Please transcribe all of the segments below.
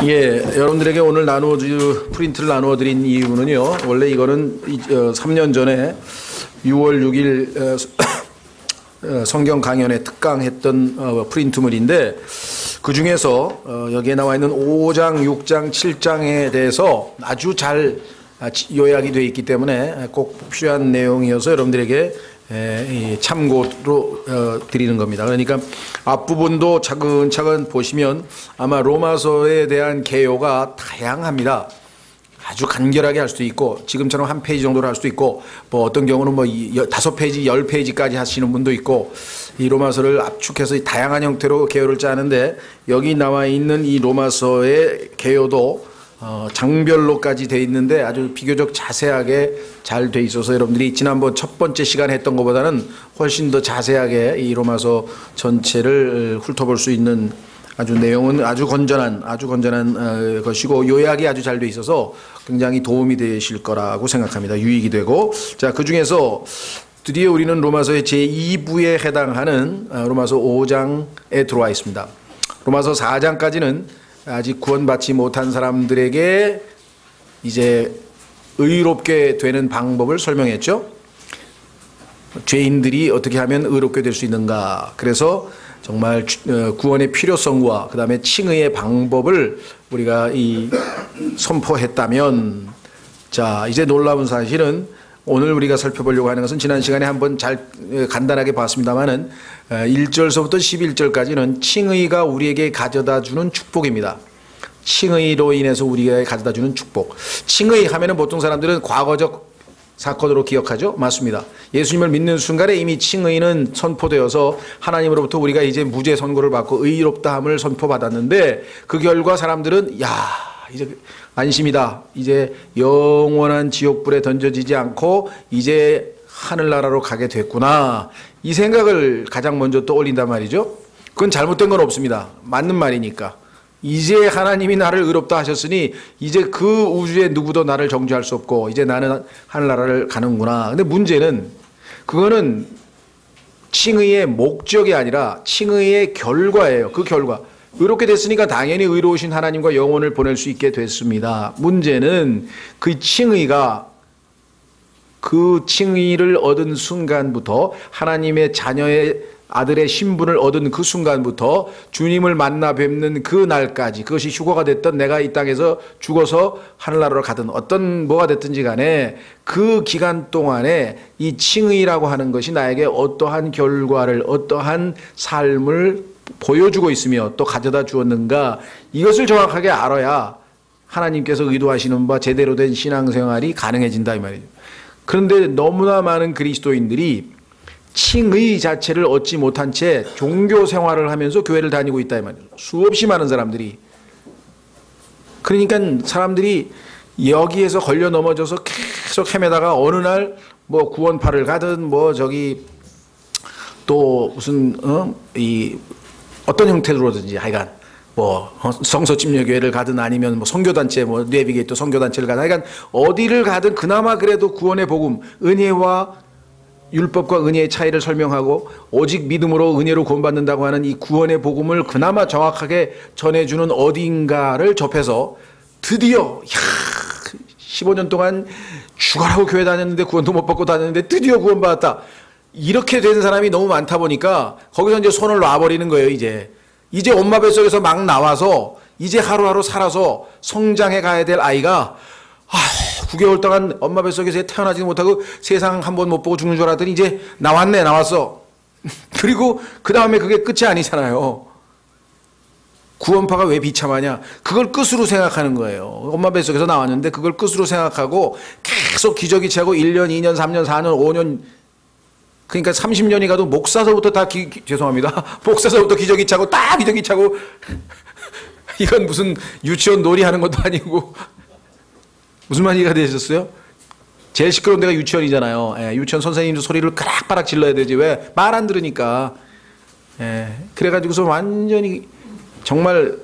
예, 여러분들에게 오늘 프린트를 나누어 드린 이유는요, 원래 이거는 3년 전에 6월 6일 성경 강연에 특강했던 프린트물인데, 그 중에서 여기에 나와 있는 5장, 6장, 7장에 대해서 아주 잘 요약이 되어 있기 때문에 꼭 필요한 내용이어서 여러분들에게 참고로 드리는 겁니다. 그러니까 앞부분도 차근차근 보시면 아마 로마서에 대한 개요가 다양합니다. 아주 간결하게 할 수도 있고, 지금처럼 한 페이지 정도로 할 수도 있고, 뭐 어떤 경우는 뭐 5페이지, 10페이지까지 하시는 분도 있고, 이 로마서를 압축해서 다양한 형태로 개요를 짜는데, 여기 나와 있는 이 로마서의 개요도 장별로까지 돼 있는데 아주 비교적 자세하게 잘 돼 있어서 여러분들이 지난번 첫 번째 시간에 했던 것보다는 훨씬 더 자세하게 이 로마서 전체를 훑어볼 수 있는 아주 내용은 아주 건전한 것이고, 요약이 아주 잘 돼 있어서 굉장히 도움이 되실 거라고 생각합니다. 유익이 되고, 자, 그 중에서 드디어 우리는 로마서의 제2부에 해당하는 로마서 5장에 들어와 있습니다. 로마서 4장까지는 아직 구원받지 못한 사람들에게 이제 의롭게 되는 방법을 설명했죠. 죄인들이 어떻게 하면 의롭게 될 수 있는가. 그래서 정말 구원의 필요성과 그 다음에 칭의의 방법을 우리가 선포했다면, 자, 이제 놀라운 사실은 오늘 우리가 살펴보려고 하는 것은 지난 시간에 한번 간단하게 봤습니다만은 1절서부터 11절까지는 칭의가 우리에게 가져다 주는 축복입니다. 칭의로 인해서 우리에게 가져다 주는 축복. 칭의 하면은 보통 사람들은 과거적 사건으로 기억하죠? 맞습니다. 예수님을 믿는 순간에 이미 칭의는 선포되어서 하나님으로부터 우리가 이제 무죄 선고를 받고 의롭다함을 선포받았는데, 그 결과 사람들은 이제 안심이다. 이제 영원한 지옥불에 던져지지 않고 이제 하늘나라로 가게 됐구나. 이 생각을 가장 먼저 떠올린단 말이죠. 그건 잘못된 건 없습니다. 맞는 말이니까. 이제 하나님이 나를 의롭다 하셨으니 이제 그 우주에 누구도 나를 정죄할 수 없고 이제 나는 하늘나라를 가는구나. 근데 문제는 그거는 칭의의 목적이 아니라 칭의의 결과예요. 그 결과. 의롭게 됐으니까 당연히 의로우신 하나님과 영혼을 보낼 수 있게 됐습니다. 문제는 그 칭의가, 그 칭의를 얻은 순간부터, 하나님의 자녀의 아들의 신분을 얻은 그 순간부터 주님을 만나 뵙는 그 날까지, 그것이 휴거가 됐던 내가 이 땅에서 죽어서 하늘나라로 가든 뭐가 됐든지 간에 그 기간 동안에 이 칭의라고 하는 것이 나에게 어떠한 결과를, 어떠한 삶을 보여주고 있으며 또 가져다 주었는가, 이것을 정확하게 알아야 하나님께서 의도하시는 바 제대로 된 신앙생활이 가능해진다 이 말이죠. 그런데 너무나 많은 그리스도인들이 칭의 자체를 얻지 못한 채 종교 생활을 하면서 교회를 다니고 있다 이 말이죠. 수없이 많은 사람들이. 그러니까 사람들이 여기에서 걸려 넘어져서 계속 헤매다가 어느 날 뭐 구원파를 가든 또 무슨 어떤 형태로든지 하여간 성서침례교회를 가든 아니면 선교단체 내비게이터 선교단체를 가든 하여간 어디를 가든 그나마 그래도 구원의 복음, 은혜와 율법과 은혜의 차이를 설명하고 오직 믿음으로 은혜로 구원받는다고 하는 이 구원의 복음을 그나마 정확하게 전해주는 어딘가를 접해서 드디어 15년 동안 죽어라고 교회 다녔는데 구원도 못 받고 다녔는데 드디어 구원받았다. 이렇게 된 사람이 너무 많다 보니까 거기서 이제 손을 놔버리는 거예요. 이제 엄마 뱃속에서 막 나와서 이제 하루하루 살아서 성장해 가야 될 아이가 9개월 동안 엄마 뱃속에서 태어나지 못하고 세상 한 번 못 보고 죽는 줄 알았더니 이제 나왔어. 그리고 그 다음에 그게 끝이 아니잖아요. 구원파가 왜 비참하냐? 그걸 끝으로 생각하는 거예요. 엄마 뱃속에서 나왔는데 그걸 끝으로 생각하고 계속 기저귀 차고 1년, 2년, 3년, 4년, 5년, 그러니까 30년이 가도 목사서부터 다 죄송합니다. 목사서부터 기저귀 차고 이건 무슨 유치원 놀이 하는 것도 아니고 무슨 말이 이해가 되셨어요? 제일 시끄러운 데가 유치원이잖아요. 유치원 선생님도 소리를 그락바락 질러야 되지. 왜? 말 안 들으니까. 그래가지고서 완전히 정말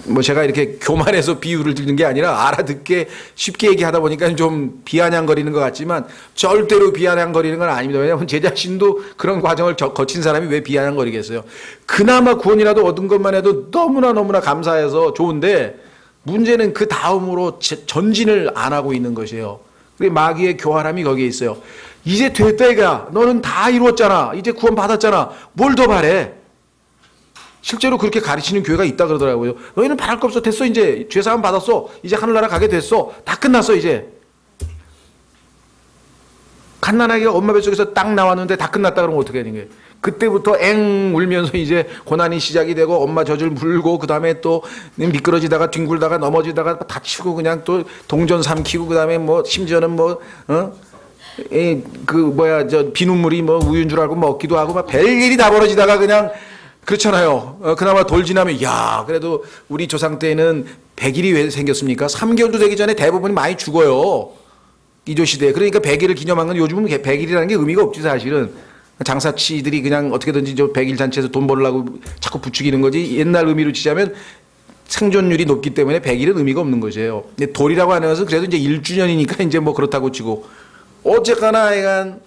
뭐 제가 이렇게 교만해서 비유를 드리는 게 아니라 알아듣게 쉽게 얘기하다 보니까 좀 비아냥거리는 것 같지만 절대로 비아냥거리는 건 아닙니다. 왜냐하면 제 자신도 그런 과정을 거친 사람이 왜 비아냥거리겠어요. 그나마 구원이라도 얻은 것만 해도 너무나 감사해서 좋은데 문제는 그 다음으로 전진을 안 하고 있는 것이에요. 그게 마귀의 교활함이 거기에 있어요. 이제 됐다 이거야. 너는 다 이루었잖아. 이제 구원 받았잖아. 뭘 더 바래? 실제로 그렇게 가르치는 교회가 있다 그러더라고요. 너희는 바랄 거 없어. 됐어. 이제 죄사함 받았어. 이제 하늘나라 가게 됐어. 다 끝났어 이제. 갓난아기가 엄마 뱃속에서 딱 나왔는데 다 끝났다 그러면 어떻게 되는 거예요? 그때부터 앵 울면서 이제 고난이 시작이 되고 엄마 젖을 물고 그 다음에 또 미끄러지다가 뒹굴다가 넘어지다가 다치고 그냥 또 동전 삼키고 그 다음에 뭐 심지어는 저 비눗물이 뭐 우유인 줄 알고 먹기도 하고 막 별일이 다 벌어지다가 그냥 그렇잖아요. 그나마 돌 지나면 야 그래도 우리 조상 때는 100일이 왜 생겼습니까? 3개월도 되기 전에 대부분이 많이 죽어요. 이조시대. 그러니까 100일을 기념한 건 요즘은 100일이라는 게 의미가 없지 사실은. 장사치들이 그냥 어떻게든지 저 100일 잔치에서 돈 벌려고 자꾸 부추기는 거지 옛날 의미로 치자면 생존율이 높기 때문에 100일은 의미가 없는 것이에요. 근데 돌이라고 하는 것은 그래도 이제 1주년이니까 이제 뭐 그렇다고 치고 어쨌거나 하여간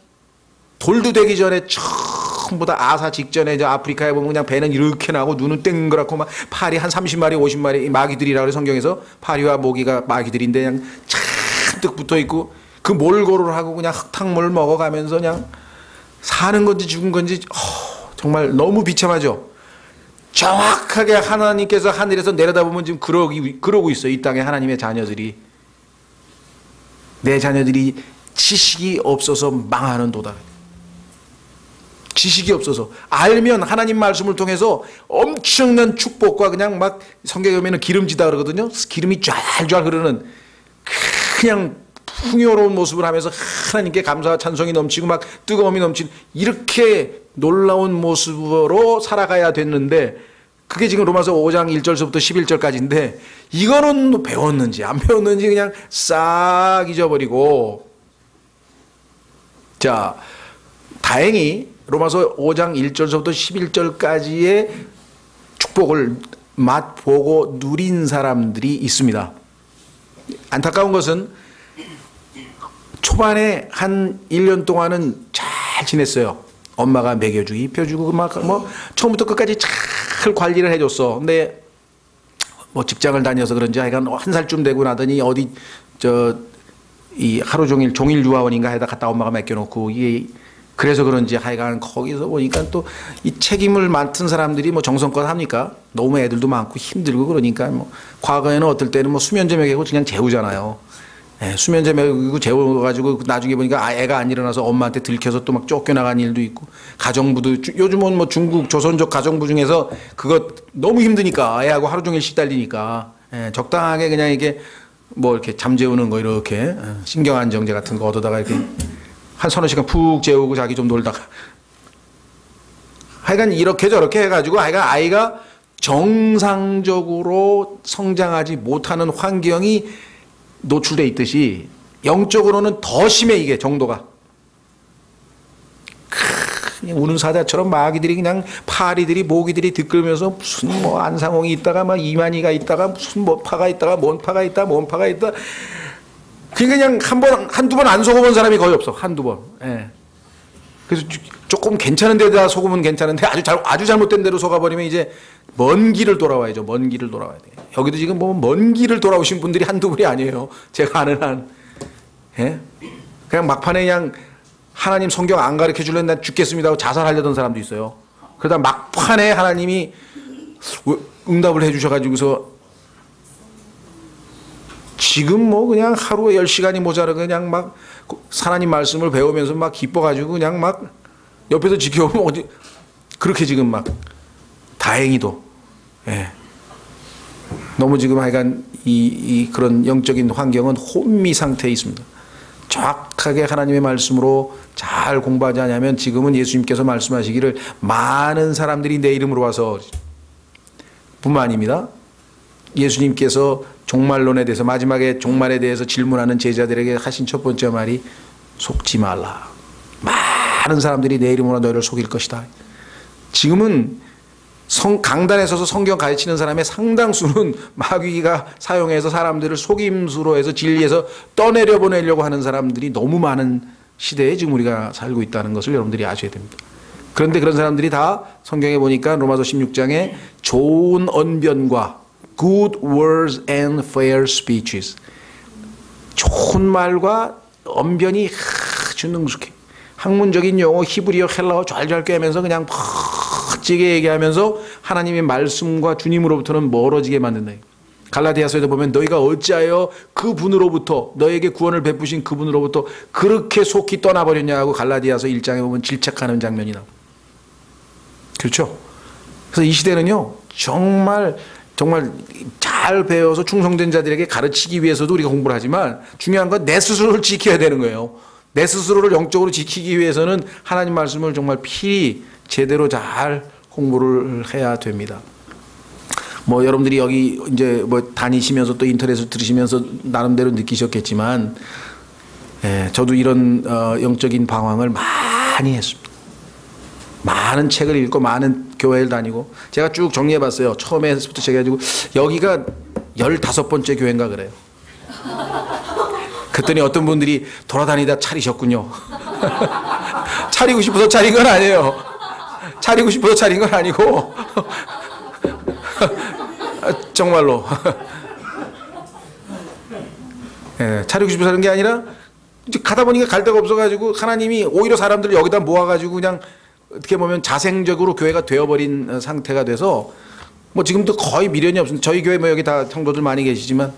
돌도 되기 전에 전부 다 아사 직전에 저 아프리카에 보면 그냥 배는 이렇게 나고 눈은 땡그랗고 막 파리 한 30마리 50마리 마귀들이라고 그래 성경에서 파리와 모기가 마귀들인데 그냥 잔뜩 붙어있고 그 몰골을 하고 그냥 흙탕물 먹어가면서 그냥 사는 건지 죽은 건지 정말 너무 비참하죠. 정확하게 하나님께서 하늘에서 내려다보면 지금 그러고 있어요. 이 땅에 하나님의 자녀들이. 내 자녀들이 지식이 없어서 망하는 도다. 지식이 없어서. 알면 하나님 말씀을 통해서 엄청난 축복과 그냥 막 성경에 보면 기름지다 그러거든요. 기름이 쫙쫙 흐르는 그냥 풍요로운 모습을 하면서 하나님께 감사와 찬송이 넘치고 막 뜨거움이 넘치는 이렇게 놀라운 모습으로 살아가야 됐는데 그게 지금 로마서 5장 1절서부터 11절까지인데 이거는 배웠는지 안 배웠는지 그냥 싹 잊어버리고 자 다행히 로마서 5장 1절서부터 11절까지의 축복을 맛보고 누린 사람들이 있습니다. 안타까운 것은 초반에 한 1년 동안은 잘 지냈어요. 엄마가 먹여주고 입혀주고 막 뭐 처음부터 끝까지 잘 관리를 해줬어. 근데 뭐 직장을 다녀서 그런지 하여간 한 살쯤 되고 나더니 어디 이 하루 종일 종일 유아원인가 해다 갔다 엄마가 맡겨놓고 이게 그래서 그런지 하여간 거기서 보니까 또 이 책임을 맡은 사람들이 뭐 정성껏 합니까? 너무 애들도 많고 힘들고 그러니까 뭐 과거에는 어떨 때는 뭐 수면제 먹이고 그냥 재우잖아요. 네, 수면제 먹이고 재워가지고 나중에 보니까 애가 안 일어나서 엄마한테 들켜서 또 막 쫓겨나간 일도 있고 가정부도 요즘은 뭐 중국 조선족 가정부 중에서 그거 너무 힘드니까 애하고 하루 종일 시달리니까 적당하게 그냥 이게 뭐 이렇게 잠 재우는 거 이렇게 신경안정제 같은 거 얻어다가 이렇게 한 서너 시간 푹 재우고 자기 좀 놀다가 하여간 이렇게 저렇게 해가지고 하여간 아이가 정상적으로 성장하지 못하는 환경이 노출돼 있듯이 영적으로는 더 심해 이게 정도가 그냥 우는 사자처럼 마귀들이 그냥 파리들이 모기들이 들끓으면서 무슨 뭐 안상홍이 있다가 막 이만희가 있다가 무슨 뭐 파가 있다가 뭔 파가 있다 뭔 파가 있다 그냥 한두 번 안 속아본 사람이 거의 없어. 한두 번. 예. 그래서 조금 괜찮은 데다 속으면 괜찮은데 아주 잘못된 데로 속아버리면 이제 먼 길을 돌아와야죠. 먼 길을 돌아와야 돼. 여기도 지금 보면 먼 길을 돌아오신 분들이 한두 분이 아니에요. 제가 아는 한. 예? 그냥 막판에 그냥 하나님 성경 안 가르쳐 줄래 난 죽겠습니다 하고 자살하려던 사람도 있어요. 그러다 막판에 하나님이 응답을 해 주셔가지고서 지금 뭐 그냥 하루에 10시간이 모자라 그냥 막 하나님 말씀을 배우면서 막 기뻐가지고 그냥 막 옆에서 지켜보면 어디 그렇게 지금 막 다행히도 예. 너무 지금 하여간 이 그런 영적인 환경은 혼미 상태에 있습니다. 정확하게 하나님의 말씀으로 잘 공부하지 않으면 지금은 예수님께서 말씀하시기를 많은 사람들이 내 이름으로 와서 뿐만 아닙니다. 예수님께서 종말론에 대해서 마지막에 종말에 대해서 질문하는 제자들에게 하신 첫 번째 말이 속지 말라. 많은 사람들이 내 이름으로 너희를 속일 것이다. 지금은 강단에 서서 성경 가르치는 사람의 상당수는 마귀가 사용해서 사람들을 속임수로 해서 진리에서 떠내려 보내려고 하는 사람들이 너무 많은 시대에 지금 우리가 살고 있다는 것을 여러분들이 아셔야 됩니다. 그런데 그런 사람들이 다 성경에 보니까 로마서 16장에 좋은 언변과 good words and fair speeches, 좋은 말과 언변이 아주 능숙해. 학문적인 용어 히브리어 헬라어 잘 꿰면서 그냥 멋지게 얘기하면서 하나님의 말씀과 주님으로부터는 멀어지게 만든다. 갈라디아서에도 보면 너희가 어찌하여 그분으로부터 너에게 구원을 베푸신 그분으로부터 그렇게 속히 떠나버렸냐고 갈라디아서 1장에 보면 질책하는 장면이 나옵니다. 그렇죠? 그래서 이 시대는요 정말 잘 배워서 충성된 자들에게 가르치기 위해서도 우리가 공부를 하지만 중요한 건 내 스스로를 지켜야 되는 거예요. 내 스스로를 영적으로 지키기 위해서는 하나님 말씀을 정말 필히 제대로 잘 공부를 해야 됩니다. 뭐 여러분들이 여기 이제 뭐 다니시면서 또 인터넷을 들으시면서 나름대로 느끼셨겠지만, 저도 이런 영적인 방황을 많이 했습니다. 많은 책을 읽고 많은 교회를 다니고 제가 쭉 정리해봤어요. 처음에부터 시작해가지고 여기가 15번째 교회인가 그래요. 그랬더니 어떤 분들이 돌아다니다 차리셨군요. 차리고 싶어서 차린 건 아니에요. 차리고 싶어서 차린 건 아니고 정말로 차리고 싶어서 하는 게 아니라 이제 가다 보니까 갈 데가 없어가지고 하나님이 오히려 사람들을 여기다 모아가지고 그냥 어떻게 보면 자생적으로 교회가 되어버린 상태가 돼서 뭐 지금도 거의 미련이 없습니다. 저희 교회 뭐 여기 다 성도들 많이 계시지만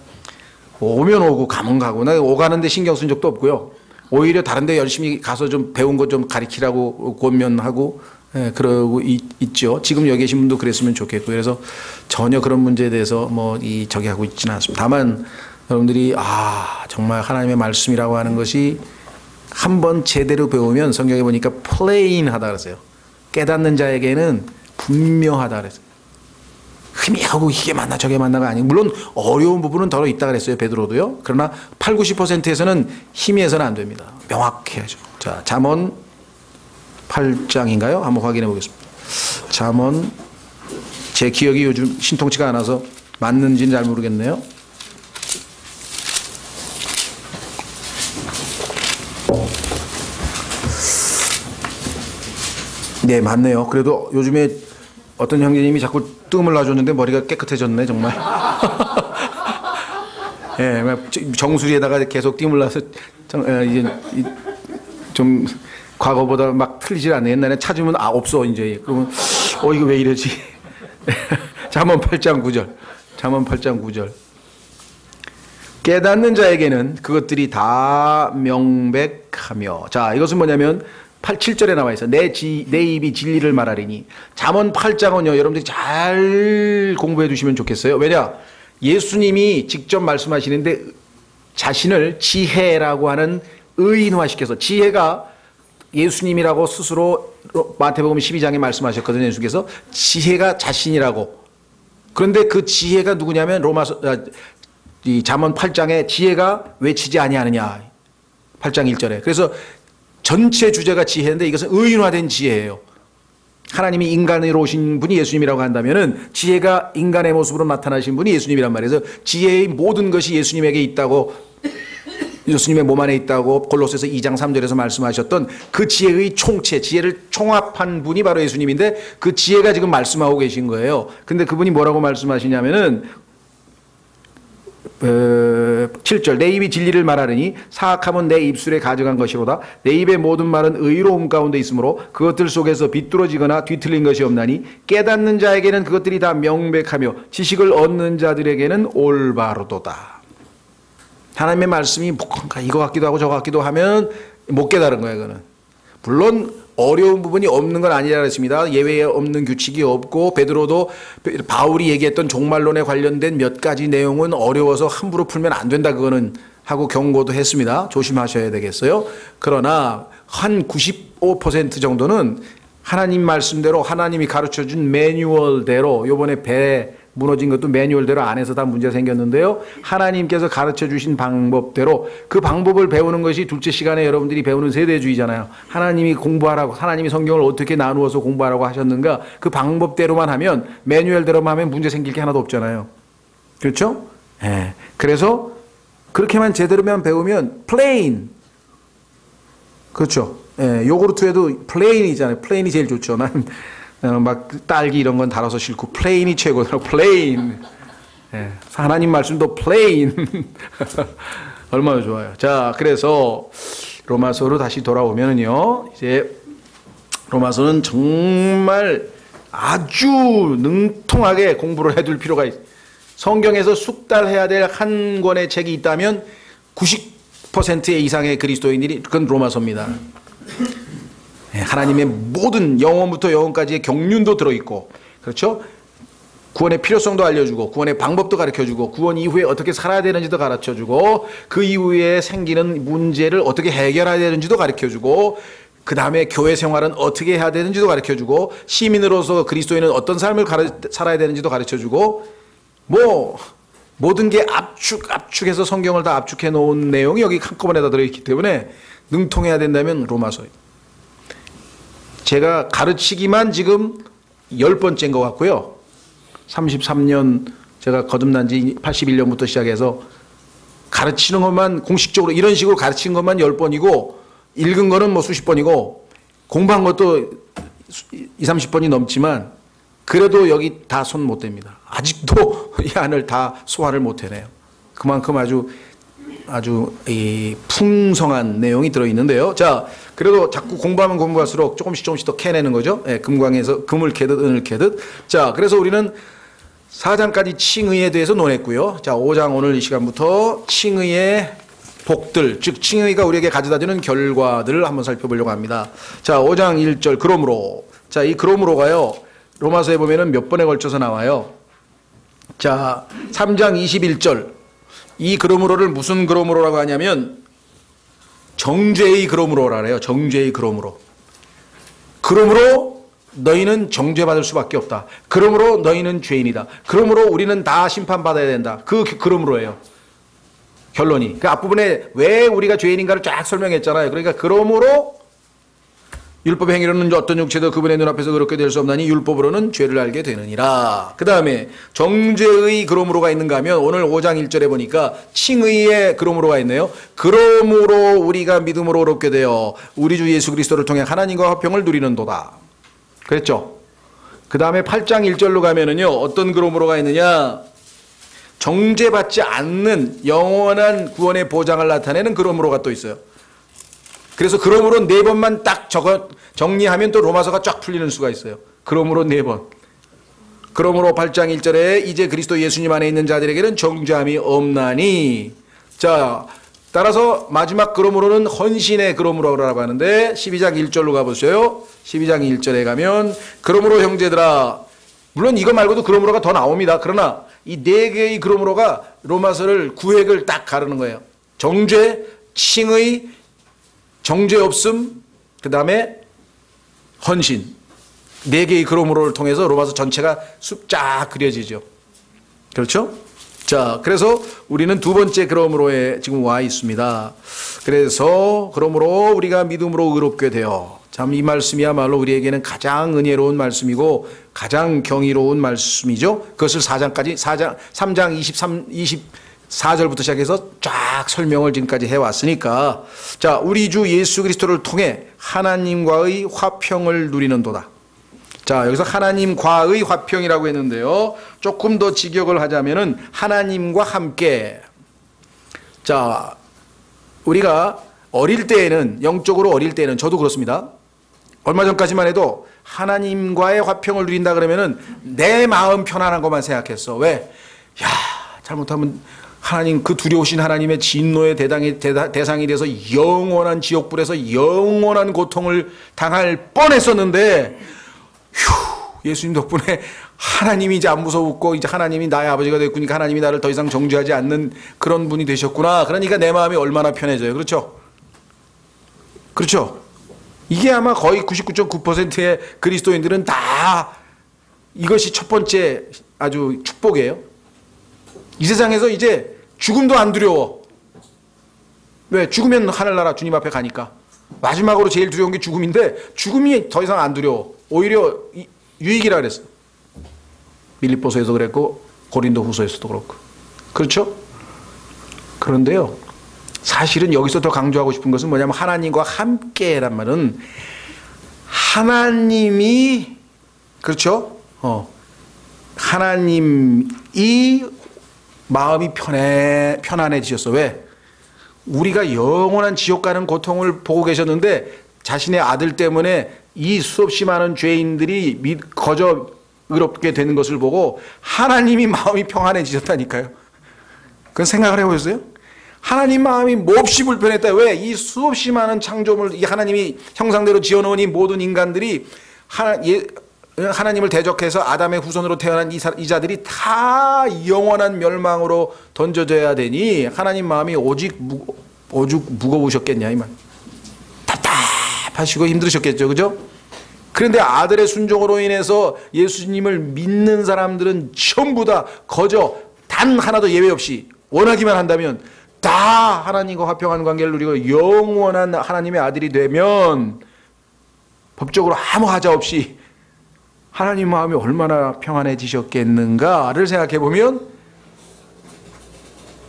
오면 오고 가면 가고 나 오가는데 신경 쓴 적도 없고요. 오히려 다른 데 열심히 가서 좀 배운 것 좀 가르치라고 권면하고 그러고 있죠. 지금 여기 계신 분도 그랬으면 좋겠고 그래서 전혀 그런 문제에 대해서 뭐 저기 하고 있지는 않습니다. 다만 여러분들이 정말 하나님의 말씀이라고 하는 것이 한번 제대로 배우면 성경에 보니까 플레인하다 그랬어요. 깨닫는 자에게는 분명하다 그랬어요. 희미하고 이게 맞나 저게 맞나가 아니고 물론 어려운 부분은 더 있다 그랬어요. 베드로도요. 그러나 80~90%에서는 희미해서는 안 됩니다. 명확해야죠. 자, 잠언 8장인가요? 한번 확인해 보겠습니다. 잠언 제 기억이 요즘 신통치가 않아서 맞는지는 잘 모르겠네요. 네, 맞네요. 그래도 요즘에 어떤 형제님이 자꾸 뜸을 놔줬는데 머리가 깨끗해졌네, 정말. 정수리에다가 계속 뜸을 놔서 이제 좀 과거보다 막 틀리질 않네. 옛날에 찾으면 없어 이제. 그러면 이거 왜 이러지? 잠언 8장 9절. 잠언 8장 9절. 깨닫는 자에게는 그것들이 다 명백하며. 자, 이것은 뭐냐면 7절에 나와 있어. 내 입이 진리를 말하리니. 잠언 8장은요. 여러분들이 잘 공부해 두시면 좋겠어요. 왜냐? 예수님이 직접 말씀하시는데 자신을 지혜라고 하는 의인화시켜서 지혜가 예수님이라고 스스로 마태복음 12장에 말씀하셨거든요. 예수께서 지혜가 자신이라고. 그런데 그 지혜가 누구냐면 이 잠언 8장에 지혜가 외치지 아니하느냐. 8장 1절에. 그래서 전체 주제가 지혜인데 이것은 의인화된 지혜예요. 하나님이 인간으로 오신 분이 예수님이라고 한다면은 지혜가 인간의 모습으로 나타나신 분이 예수님이란 말이에요. 그래서 지혜의 모든 것이 예수님에게 있다고, 예수님의 몸 안에 있다고 골로새서 2장 3절에서 말씀하셨던 그 지혜의 총체, 지혜를 총합한 분이 바로 예수님인데 그 지혜가 지금 말씀하고 계신 거예요. 근데 그분이 뭐라고 말씀하시냐면은 7절 내 입이 진리를 말하느니 사악함은 내 입술에 가져간 것이로다. 내 입의 모든 말은 의로움 가운데 있으므로 그것들 속에서 비뚤어지거나 뒤틀린 것이 없나니 깨닫는 자에게는 그것들이 다 명백하며 지식을 얻는 자들에게는 올바르도다. 하나님의 말씀이 뭔가 이거 같기도 하고 저거 같기도 하면 못 깨달은 거예요. 그거는 물론 어려운 부분이 없는 건 아니라 그랬습니다. 예외에 없는 규칙이 없고 베드로도 바울이 얘기했던 종말론에 관련된 몇 가지 내용은 어려워서 함부로 풀면 안 된다 그거는 하고 경고도 했습니다. 조심하셔야 되겠어요. 그러나 한 95% 정도는 하나님 말씀대로 하나님이 가르쳐준 매뉴얼대로 요번에 배 무너진 것도 매뉴얼대로 안 해서 다 문제 생겼는데요. 하나님께서 가르쳐 주신 방법대로 그 방법을 배우는 것이 둘째 시간에 여러분들이 배우는 세대주의잖아요. 하나님이 공부하라고, 하나님이 성경을 어떻게 나누어서 공부하라고 하셨는가, 그 방법대로만 하면, 매뉴얼대로만 하면 문제 생길 게 하나도 없잖아요. 그렇죠? 예. 그래서 그렇게만 제대로만 배우면 plain. 그렇죠. 예. 요구르트에도 plain이잖아요. plain이 제일 좋죠. 난 막 딸기 이런 건 달아서 싫고 plain이 최고더라고. plain. 예. 하나님 말씀도 plain. 얼마나 좋아요. 자, 그래서 로마서로 다시 돌아오면은요. 이제 로마서는 정말 아주 능통하게 공부를 해둘 필요가 있어요. 성경에서 숙달해야 될 한 권의 책이 있다면 90% 이상의 그리스도인들이 그건 로마서입니다. 하나님의 모든 영혼부터 영혼까지의 경륜도 들어있고, 그렇죠? 구원의 필요성도 알려주고, 구원의 방법도 가르쳐주고, 구원 이후에 어떻게 살아야 되는지도 가르쳐주고, 그 이후에 생기는 문제를 어떻게 해결해야 되는지도 가르쳐주고, 그 다음에 교회 생활은 어떻게 해야 되는지도 가르쳐주고, 시민으로서 그리스도인은 어떤 삶을 살아야 되는지도 가르쳐주고, 뭐 모든 게 압축해서 성경을 다 압축해 놓은 내용이 여기 한꺼번에 다 들어있기 때문에 능통해야 된다면 로마서예요. 제가 가르치기만 지금 10번째인 것 같고요. 33년 제가 거듭난 지 81년부터 시작해서 가르치는 것만 공식적으로 이런 식으로 가르치는 것만 10번이고, 읽은 거는 뭐 수십 번이고, 공부한 것도 20, 30번이 넘지만 그래도 여기 다 손 못 댑니다. 아직도 이 안을 다 소화를 못 해내요. 그만큼 아주 이 풍성한 내용이 들어있는데요. 자, 그래도 자꾸 공부하면 공부할수록 조금씩 더 캐내는 거죠. 예, 금광에서 금을 캐듯 은을 캐듯. 자, 그래서 우리는 4장까지 칭의에 대해서 논했고요. 자, 5장 오늘 이 시간부터 칭의의 복들, 즉 칭의가 우리에게 가져다주는 결과들을 한번 살펴보려고 합니다. 자, 5장 1절 그러므로. 자, 이 그러므로가요, 로마서에 보면은 몇 번에 걸쳐서 나와요. 자, 3장 21절. 이 그러므로를 무슨 그러므로라고 하냐면 정죄의 그러므로라 그래요. 정죄의 그러므로. 그러므로 너희는 정죄받을 수밖에 없다. 그러므로 너희는 죄인이다. 그러므로 우리는 다 심판받아야 된다. 그러므로예요. 결론이. 그 앞부분에 왜 우리가 죄인인가를 쫙 설명했잖아요. 그러니까 그러므로 율법의 행위로는 어떤 육체도 그분의 눈앞에서 그렇게 될 수 없나니 율법으로는 죄를 알게 되느니라. 그 다음에 정죄의 그러므로가 있는가 하면 오늘 5장 1절에 보니까 칭의의 그러므로가 있네요. 그러므로 우리가 믿음으로 의롭게 되어 우리 주 예수 그리스도를 통해 하나님과 화평을 누리는도다. 그랬죠? 그 다음에 8장 1절로 가면은요, 어떤 그러므로가 있느냐, 정죄받지 않는 영원한 구원의 보장을 나타내는 그러므로가 또 있어요. 그래서 그러므로 4번만 딱 정리하면 또 로마서가 쫙 풀리는 수가 있어요. 그러므로 4번. 그러므로 8장 1절에 이제 그리스도 예수님 안에 있는 자들에게는 정죄함이 없나니. 자, 따라서 마지막 그러므로는 헌신의 그러므로라고 하는데 12장 1절로 가보세요. 12장 1절에 가면 그러므로 형제들아, 물론 이거 말고도 그러므로가 더 나옵니다. 그러나 이 4개의 그러므로가 로마서를 구획을 딱 가르는 거예요. 정죄, 칭의, 정죄 없음, 그 다음에 헌신. 4개의 그러므로를 통해서 로마서 전체가 쫙 그려지죠. 그렇죠? 자, 그래서 우리는 두 번째 그러므로에 지금 와 있습니다. 그래서 그러므로 우리가 믿음으로 의롭게 되어, 참 이 말씀이야말로 우리에게는 가장 은혜로운 말씀이고 가장 경이로운 말씀이죠. 그것을 3장 24절부터 시작해서 쫙 설명을 지금까지 해왔으니까, 자, 우리 주 예수 그리스도를 통해 하나님과의 화평을 누리는도다. 자, 여기서 하나님과의 화평이라고 했는데요, 조금 더 직역을 하자면은 하나님과 함께. 자, 우리가 어릴 때에는, 영적으로 어릴 때는, 저도 그렇습니다. 얼마 전까지만 해도 하나님과의 화평을 누린다 그러면은 내 마음 편안한 것만 생각했어. 왜? 야, 잘못하면 하나님, 그 두려우신 하나님의 진노의 대상이 돼서 영원한 지옥불에서 영원한 고통을 당할 뻔했었는데, 휴, 예수님 덕분에 하나님이 이제 안 무서웠고, 이제 하나님이 나의 아버지가 됐으니까 하나님이 나를 더 이상 정죄하지 않는 그런 분이 되셨구나. 그러니까 내 마음이 얼마나 편해져요. 그렇죠? 그렇죠? 이게 아마 거의 99.9%의 그리스도인들은 다 이것이 첫 번째 아주 축복이에요. 이 세상에서 이제 죽음도 안 두려워. 왜? 죽으면 하늘나라 주님 앞에 가니까. 마지막으로 제일 두려운 게 죽음인데 죽음이 더 이상 안 두려워. 오히려 유익이라 그랬어. 빌립보서에서 그랬고 고린도 후서에서도 그렇고. 그렇죠? 그런데요, 사실은 여기서 더 강조하고 싶은 것은 뭐냐면 하나님과 함께란 말은 하나님이, 그렇죠? 하나님이 마음이 편안해지셨어. 왜? 우리가 영원한 지옥 가는 고통을 보고 계셨는데 자신의 아들 때문에 이 수없이 많은 죄인들이 거저 의롭게 되는 것을 보고 하나님이 마음이 평안해지셨다니까요. 그건 생각을 해보셨어요? 하나님 마음이 몹시 불편했다. 왜? 이 수없이 많은 창조물, 이 하나님이 형상대로 지어놓은 이 모든 인간들이 하나님을 대적해서 아담의 후손으로 태어난 이 자들이 다 영원한 멸망으로 던져져야 되니 하나님 마음이 오죽 무거우셨겠냐 이 말. 답답하시고 힘들으셨겠죠, 그죠? 그런데 아들의 순종으로 인해서 예수님을 믿는 사람들은 전부 다 거저 단 하나도 예외 없이 원하기만 한다면 다 하나님과 화평한 관계를 누리고 영원한 하나님의 아들이 되면 법적으로 아무 하자 없이 하나님 마음이 얼마나 평안해지셨겠는가를 생각해 보면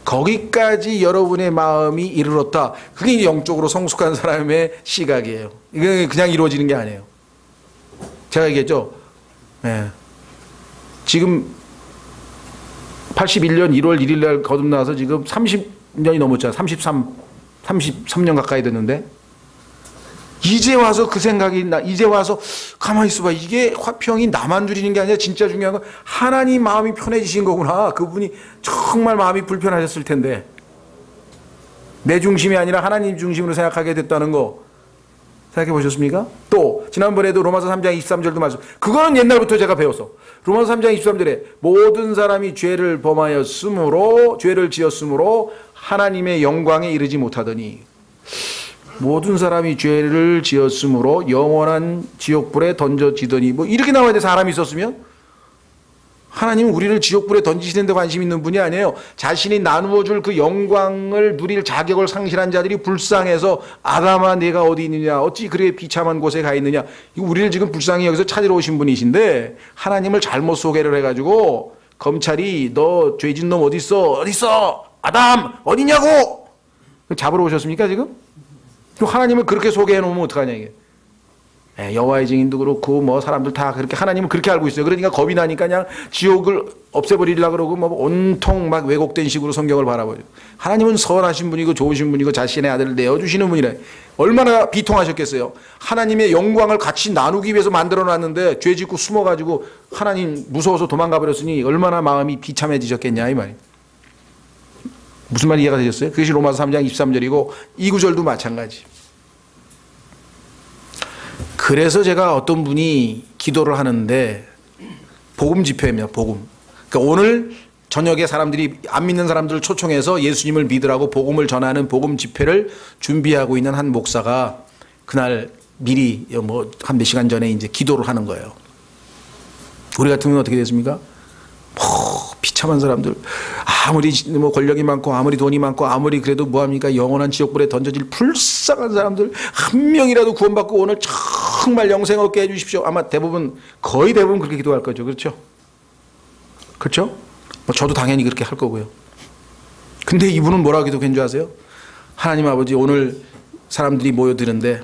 거기까지 여러분의 마음이 이르렀다. 그게 영적으로 성숙한 사람의 시각이에요. 이게 그냥 이루어지는 게 아니에요. 제가 얘기했죠. 네. 지금 81년 1월 1일 날 거듭나서 지금 30년이 넘었잖아요. 33년 가까이 됐는데 이제 와서 그 생각이 이제 와서 가만히 있어봐. 이게 화평이 나만 누리는 게 아니라 진짜 중요한 건 하나님 마음이 편해지신 거구나. 그분이 정말 마음이 불편하셨을 텐데 내 중심이 아니라 하나님 중심으로 생각하게 됐다는 거 생각해 보셨습니까? 또 지난번에도 로마서 3장 23절도 말씀, 그거는 옛날부터 제가 배웠어. 로마서 3장 23절에 모든 사람이 죄를 범하였으므로, 죄를 지었으므로 하나님의 영광에 이르지 못하더니, 모든 사람이 죄를 지었으므로 영원한 지옥불에 던져지더니, 뭐 이렇게 나와야 돼. 사람이 있었으면. 하나님은 우리를 지옥불에 던지시는 데 관심 있는 분이 아니에요. 자신이 나누어줄 그 영광을 누릴 자격을 상실한 자들이 불쌍해서 아담아 내가 어디 있느냐, 어찌 그래 비참한 곳에 가 있느냐. 우리를 지금 불쌍히 여기서 찾으러 오신 분이신데 하나님을 잘못 소개를 해가지고 검찰이 너 죄진 놈 어디 있어? 어디 있어? 아담 어디냐고? 잡으러 오셨습니까 지금? 하나님을 그렇게 소개해 놓으면 어떡하냐 이게. 여호와의 증인도 그렇고 뭐 사람들 다 그렇게 하나님은 그렇게 알고 있어요. 그러니까 겁이 나니까 그냥 지옥을 없애버리려고 그러고 뭐 온통 막 왜곡된 식으로 성경을 바라보죠. 하나님은 선하신 분이고 좋으신 분이고 자신의 아들을 내어주시는 분이래. 얼마나 비통하셨겠어요. 하나님의 영광을 같이 나누기 위해서 만들어놨는데 죄 짓고 숨어가지고 하나님 무서워서 도망가 버렸으니 얼마나 마음이 비참해지셨겠냐 이 말이에요. 무슨 말 이해가 되셨어요? 그것이 로마서 3장 23절이고 이 구절도 마찬가지. 그래서 제가 어떤 분이 기도를 하는데 복음 집회입니다. 복음. 그러니까 오늘 저녁에 사람들이 안 믿는 사람들을 초청해서 예수님을 믿으라고 복음을 전하는 복음 집회를 준비하고 있는 한 목사가 그날 미리 뭐 한 몇 시간 전에 이제 기도를 하는 거예요. 우리 같으면 어떻게 됐습니까? 비참한 사람들, 아무리 뭐 권력이 많고 아무리 돈이 많고 아무리 그래도 뭐합니까? 영원한 지옥불에 던져질 불쌍한 사람들 한 명이라도 구원받고 오늘 정말 영생 얻게 해주십시오. 아마 대부분, 거의 대부분 그렇게 기도할 거죠. 그렇죠? 그렇죠? 뭐 저도 당연히 그렇게 할 거고요. 근데 이분은 뭐라고 기도한 줄 아세요? 하나님 아버지, 오늘 사람들이 모여드는데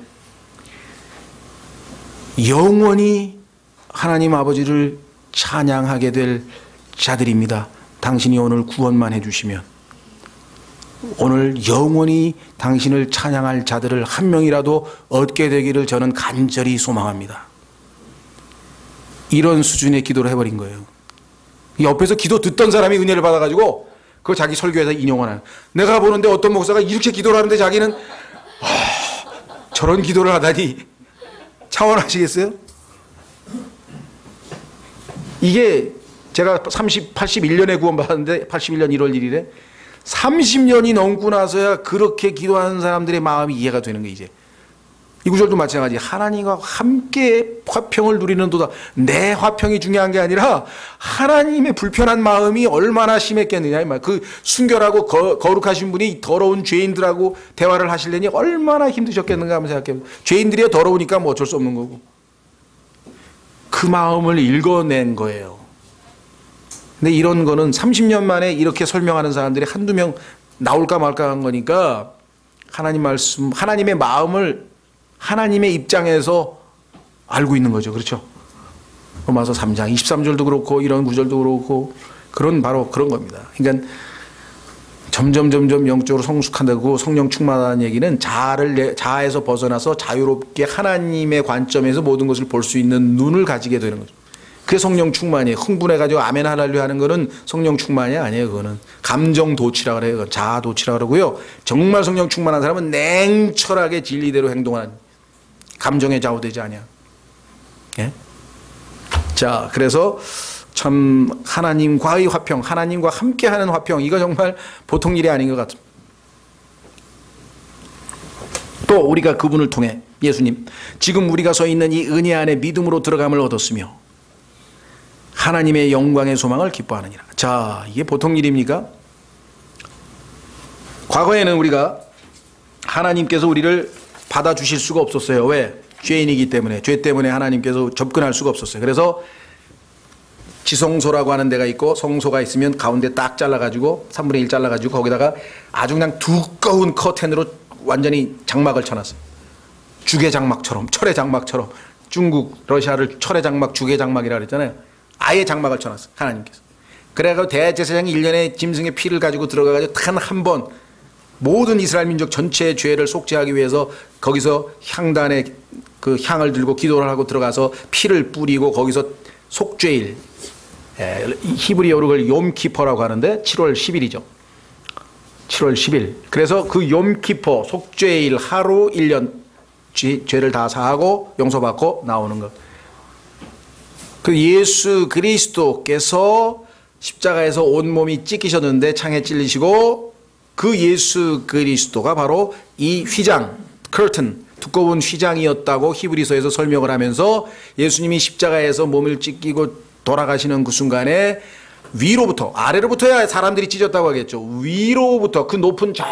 영원히 하나님 아버지를 찬양하게 될 자들입니다. 당신이 오늘 구원만 해주시면 오늘 영원히 당신을 찬양할 자들을 한 명이라도 얻게 되기를 저는 간절히 소망합니다. 이런 수준의 기도를 해버린 거예요. 옆에서 기도 듣던 사람이 은혜를 받아가지고 그거 자기 설교에서 인용을 하는. 내가 보는데 어떤 목사가 이렇게 기도를 하는데 자기는 저런 기도를 하다니 차원하시겠어요? 이게 제가 81년에 구원받았는데 81년 1월 1일에 30년이 넘고 나서야 그렇게 기도하는 사람들의 마음이 이해가 되는 게 이제 이 구절도 마찬가지. 하나님과 함께 화평을 누리는도다. 내 화평이 중요한 게 아니라 하나님의 불편한 마음이 얼마나 심했겠느냐 이 말. 그 순결하고 거룩하신 분이 더러운 죄인들하고 대화를 하시려니 얼마나 힘드셨겠는가 한번 생각해. 죄인들이 더러우니까 뭐 어쩔 수 없는 거고. 그 마음을 읽어낸 거예요. 근데 이런 거는 30년 만에 이렇게 설명하는 사람들이 한두 명 나올까 말까 한 거니까 하나님 말씀, 하나님의 마음을 하나님의 입장에서 알고 있는 거죠. 그렇죠? 로마서 3장 23절도 그렇고 이런 구절도 그렇고 바로 그런 겁니다. 그러니까 점점 영적으로 성숙한다고 성령 충만하다는 얘기는 자아에서 벗어나서 자유롭게 하나님의 관점에서 모든 것을 볼 수 있는 눈을 가지게 되는 거죠. 그게 성령 충만이에요. 흥분해가지고 아멘 할렐루야 하는 거는 성령 충만이 아니에요. 그거는 감정 도취라 그래요. 자아 도취라 그러고요. 정말 성령 충만한 사람은 냉철하게 진리대로 행동하는, 감정에 좌우되지 아니야. 예? 자, 그래서 참 하나님과의 화평, 하나님과 함께하는 화평, 이거 정말 보통 일이 아닌 것 같습니다. 또 우리가 그분을 통해 예수님, 지금 우리가 서 있는 이 은혜 안에 믿음으로 들어감을 얻었으며 하나님의 영광의 소망을 기뻐하느니라. 자, 이게 보통 일입니까? 과거에는 우리가 하나님께서 우리를 받아주실 수가 없었어요. 왜? 죄인이기 때문에. 죄 때문에 하나님께서 접근할 수가 없었어요. 그래서 지성소라고 하는 데가 있고 성소가 있으면 가운데 딱 잘라가지고 3분의 1 잘라가지고 거기다가 아주 그냥 두꺼운 커튼으로 완전히 장막을 쳐놨어요. 죽의 장막처럼, 철의 장막처럼. 중국, 러시아를 철의 장막, 죽의 장막이라 그랬잖아요. 아예 장막을 쳐놨어요. 하나님께서. 그래서 대제사장이 1년에 짐승의 피를 가지고 들어가가지고 단 한 번 모든 이스라엘 민족 전체의 죄를 속죄하기 위해서 거기서 향단에 그 향을 들고 기도를 하고 들어가서 피를 뿌리고 거기서 속죄일, 히브리어로 그걸 욤키퍼라고 하는데 7월 10일이죠. 7월 10일. 그래서 그 욤키퍼 속죄일 하루 1년 죄를 다 사하고 용서받고 나오는 것. 그 예수 그리스도께서 십자가에서 온몸이 찢기셨는데 창에 찔리시고 그 예수 그리스도가 바로 이 휘장, curtain, 두꺼운 휘장이었다고 히브리서에서 설명을 하면서 예수님이 십자가에서 몸을 찢기고 돌아가시는 그 순간에 위로부터, 아래로부터야 사람들이 찢었다고 하겠죠. 위로부터, 그 높은 저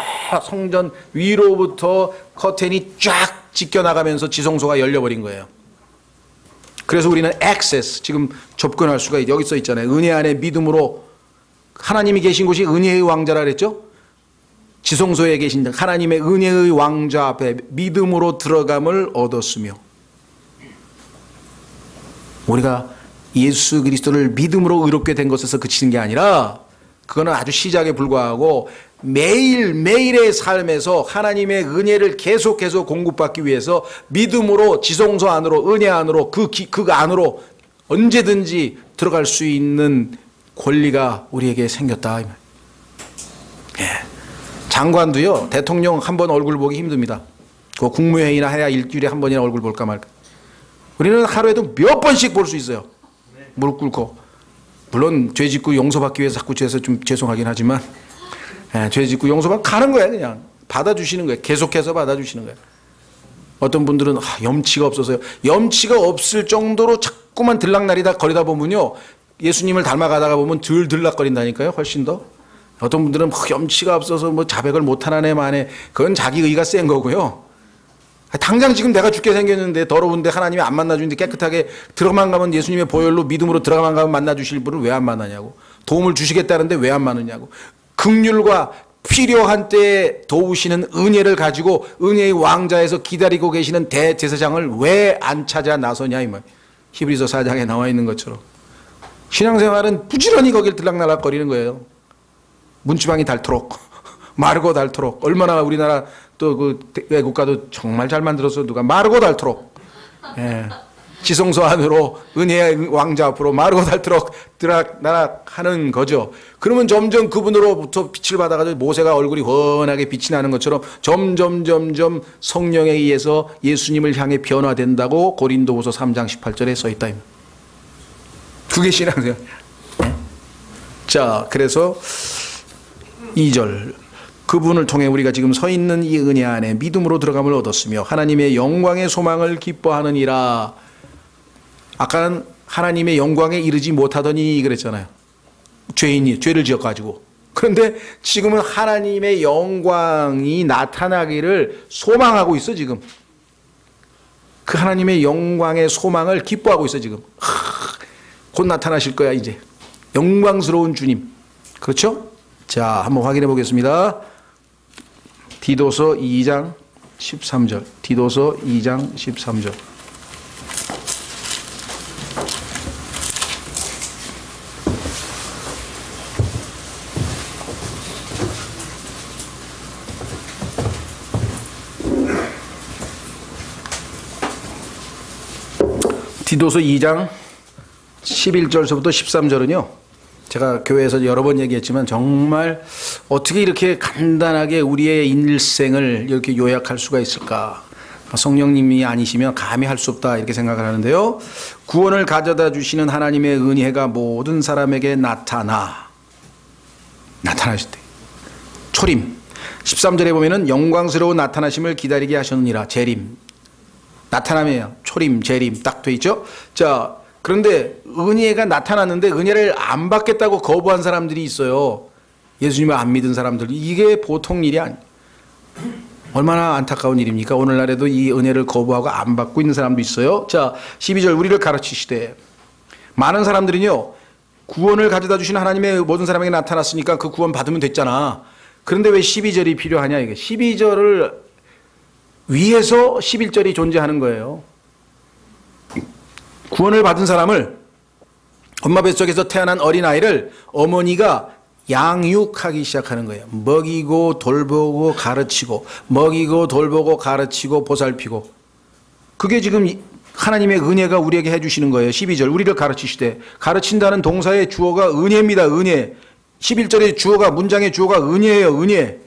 성전 위로부터 커튼이 쫙 찢겨나가면서 지성소가 열려버린 거예요. 그래서 우리는 access, 지금 접근할 수가 여기 써 있잖아요. 은혜 안에 믿음으로 하나님이 계신 곳이 은혜의 왕자라 그랬죠. 지성소에 계신 하나님의 은혜의 왕자 앞에 믿음으로 들어감을 얻었으며, 우리가 예수 그리스도를 믿음으로 의롭게 된 것에서 그치는 게 아니라 그거는 아주 시작에 불과하고 매일매일의 삶에서 하나님의 은혜를 계속해서 공급받기 위해서 믿음으로 지성소 안으로, 은혜 안으로, 그 안으로 언제든지 들어갈 수 있는 권리가 우리에게 생겼다. 예. 장관도요, 대통령 한 번 얼굴 보기 힘듭니다. 그 국무회의나 해야 일주일에 한 번이나 얼굴 볼까 말까. 우리는 하루에도 몇 번씩 볼 수 있어요. 무릎 꿇고. 물론 죄 짓고 용서받기 위해서 자꾸 죄에서 좀 죄송하긴 하지만, 죄 짓고 용서받고 가는 거예요. 그냥 받아주시는 거예요. 계속해서 받아주시는 거예요. 어떤 분들은 염치가 없어서요. 염치가 없을 정도로 자꾸만 들락날이다 거리다 보면요, 예수님을 닮아가다가 보면 덜 들락거린다니까요. 훨씬 더. 어떤 분들은 염치가 없어서 뭐 자백을 못하는 애 만에, 그건 자기 의가 센 거고요. 당장 지금 내가 죽게 생겼는데 더러운데 하나님이 안 만나주는데 깨끗하게 들어만 가면 예수님의 보혈로 믿음으로 들어만 가면 만나주실 분을 왜 안 만나냐고. 도움을 주시겠다는데 왜 안 만나냐고. 긍휼과 필요한 때에 도우시는 은혜를 가지고 은혜의 왕자에서 기다리고 계시는 대제사장을 왜 안 찾아 나서냐 이 말. 히브리서 4장에 나와 있는 것처럼 신앙생활은 부지런히 거길 들락날락거리는 거예요. 문지방이 닳도록 마르고 닳도록. 얼마나 우리나라 또 그 외국가도 정말 잘 만들어서 누가 마르고 닳도록, 지성소 안으로 은혜의 왕자 앞으로 마르고 닳도록 들락날락 하는 거죠. 그러면 점점 그분으로부터 빛을 받아가지고 모세가 얼굴이 훤하게 빛이 나는 것처럼 점점 성령에 의해서 예수님을 향해 변화된다고 고린도후서 3장 18절에 써 있다. 그게 신앙생활. 자, 그래서 2절 그분을 통해 우리가 지금 서 있는 이 은혜 안에 믿음으로 들어감을 얻었으며 하나님의 영광의 소망을 기뻐하느니라. 아까는 하나님의 영광에 이르지 못하더니 그랬잖아요. 죄인이 죄를 지어가지고. 그런데 지금은 하나님의 영광이 나타나기를 소망하고 있어 지금. 그 하나님의 영광의 소망을 기뻐하고 있어 지금. 곧 나타나실 거야 이제. 영광스러운 주님. 그렇죠? 자, 한번 확인해 보겠습니다. 디도서 2장 13절. 디도서 2장 13절. 디도서 2장 11절서부터 13절은요. 제가 교회에서 여러 번 얘기했지만 정말 어떻게 이렇게 간단하게 우리의 일생을 이렇게 요약할 수가 있을까. 성령님이 아니시면 감히 할 수 없다 이렇게 생각을 하는데요. 구원을 가져다 주시는 하나님의 은혜가 모든 사람에게 나타나실 때. 초림. 13절에 보면은 영광스러운 나타나심을 기다리게 하셨느니라. 재림. 나타남이에요. 초림, 재림 딱 돼 있죠. 자, 그런데 은혜가 나타났는데 은혜를 안 받겠다고 거부한 사람들이 있어요. 예수님을 안 믿은 사람들. 이게 보통 일이 아니에요. 얼마나 안타까운 일입니까? 오늘날에도 이 은혜를 거부하고 안 받고 있는 사람도 있어요. 자, 12절 우리를 가르치시되 많은 사람들은요. 구원을 가져다 주신 하나님의 모든 사람에게 나타났으니까 그 구원 받으면 됐잖아. 그런데 왜 12절이 필요하냐 이게. 12절을 위해서 11절이 존재하는 거예요. 구원을 받은 사람을 엄마 뱃속에서 태어난 어린아이를 어머니가 양육하기 시작하는 거예요. 먹이고 돌보고 가르치고 먹이고 돌보고 가르치고 보살피고. 그게 지금 하나님의 은혜가 우리에게 해주시는 거예요. 12절 우리를 가르치시되. 가르친다는 동사의 주어가 은혜입니다. 은혜. 11절의 주어가 문장의 주어가 은혜예요. 은혜.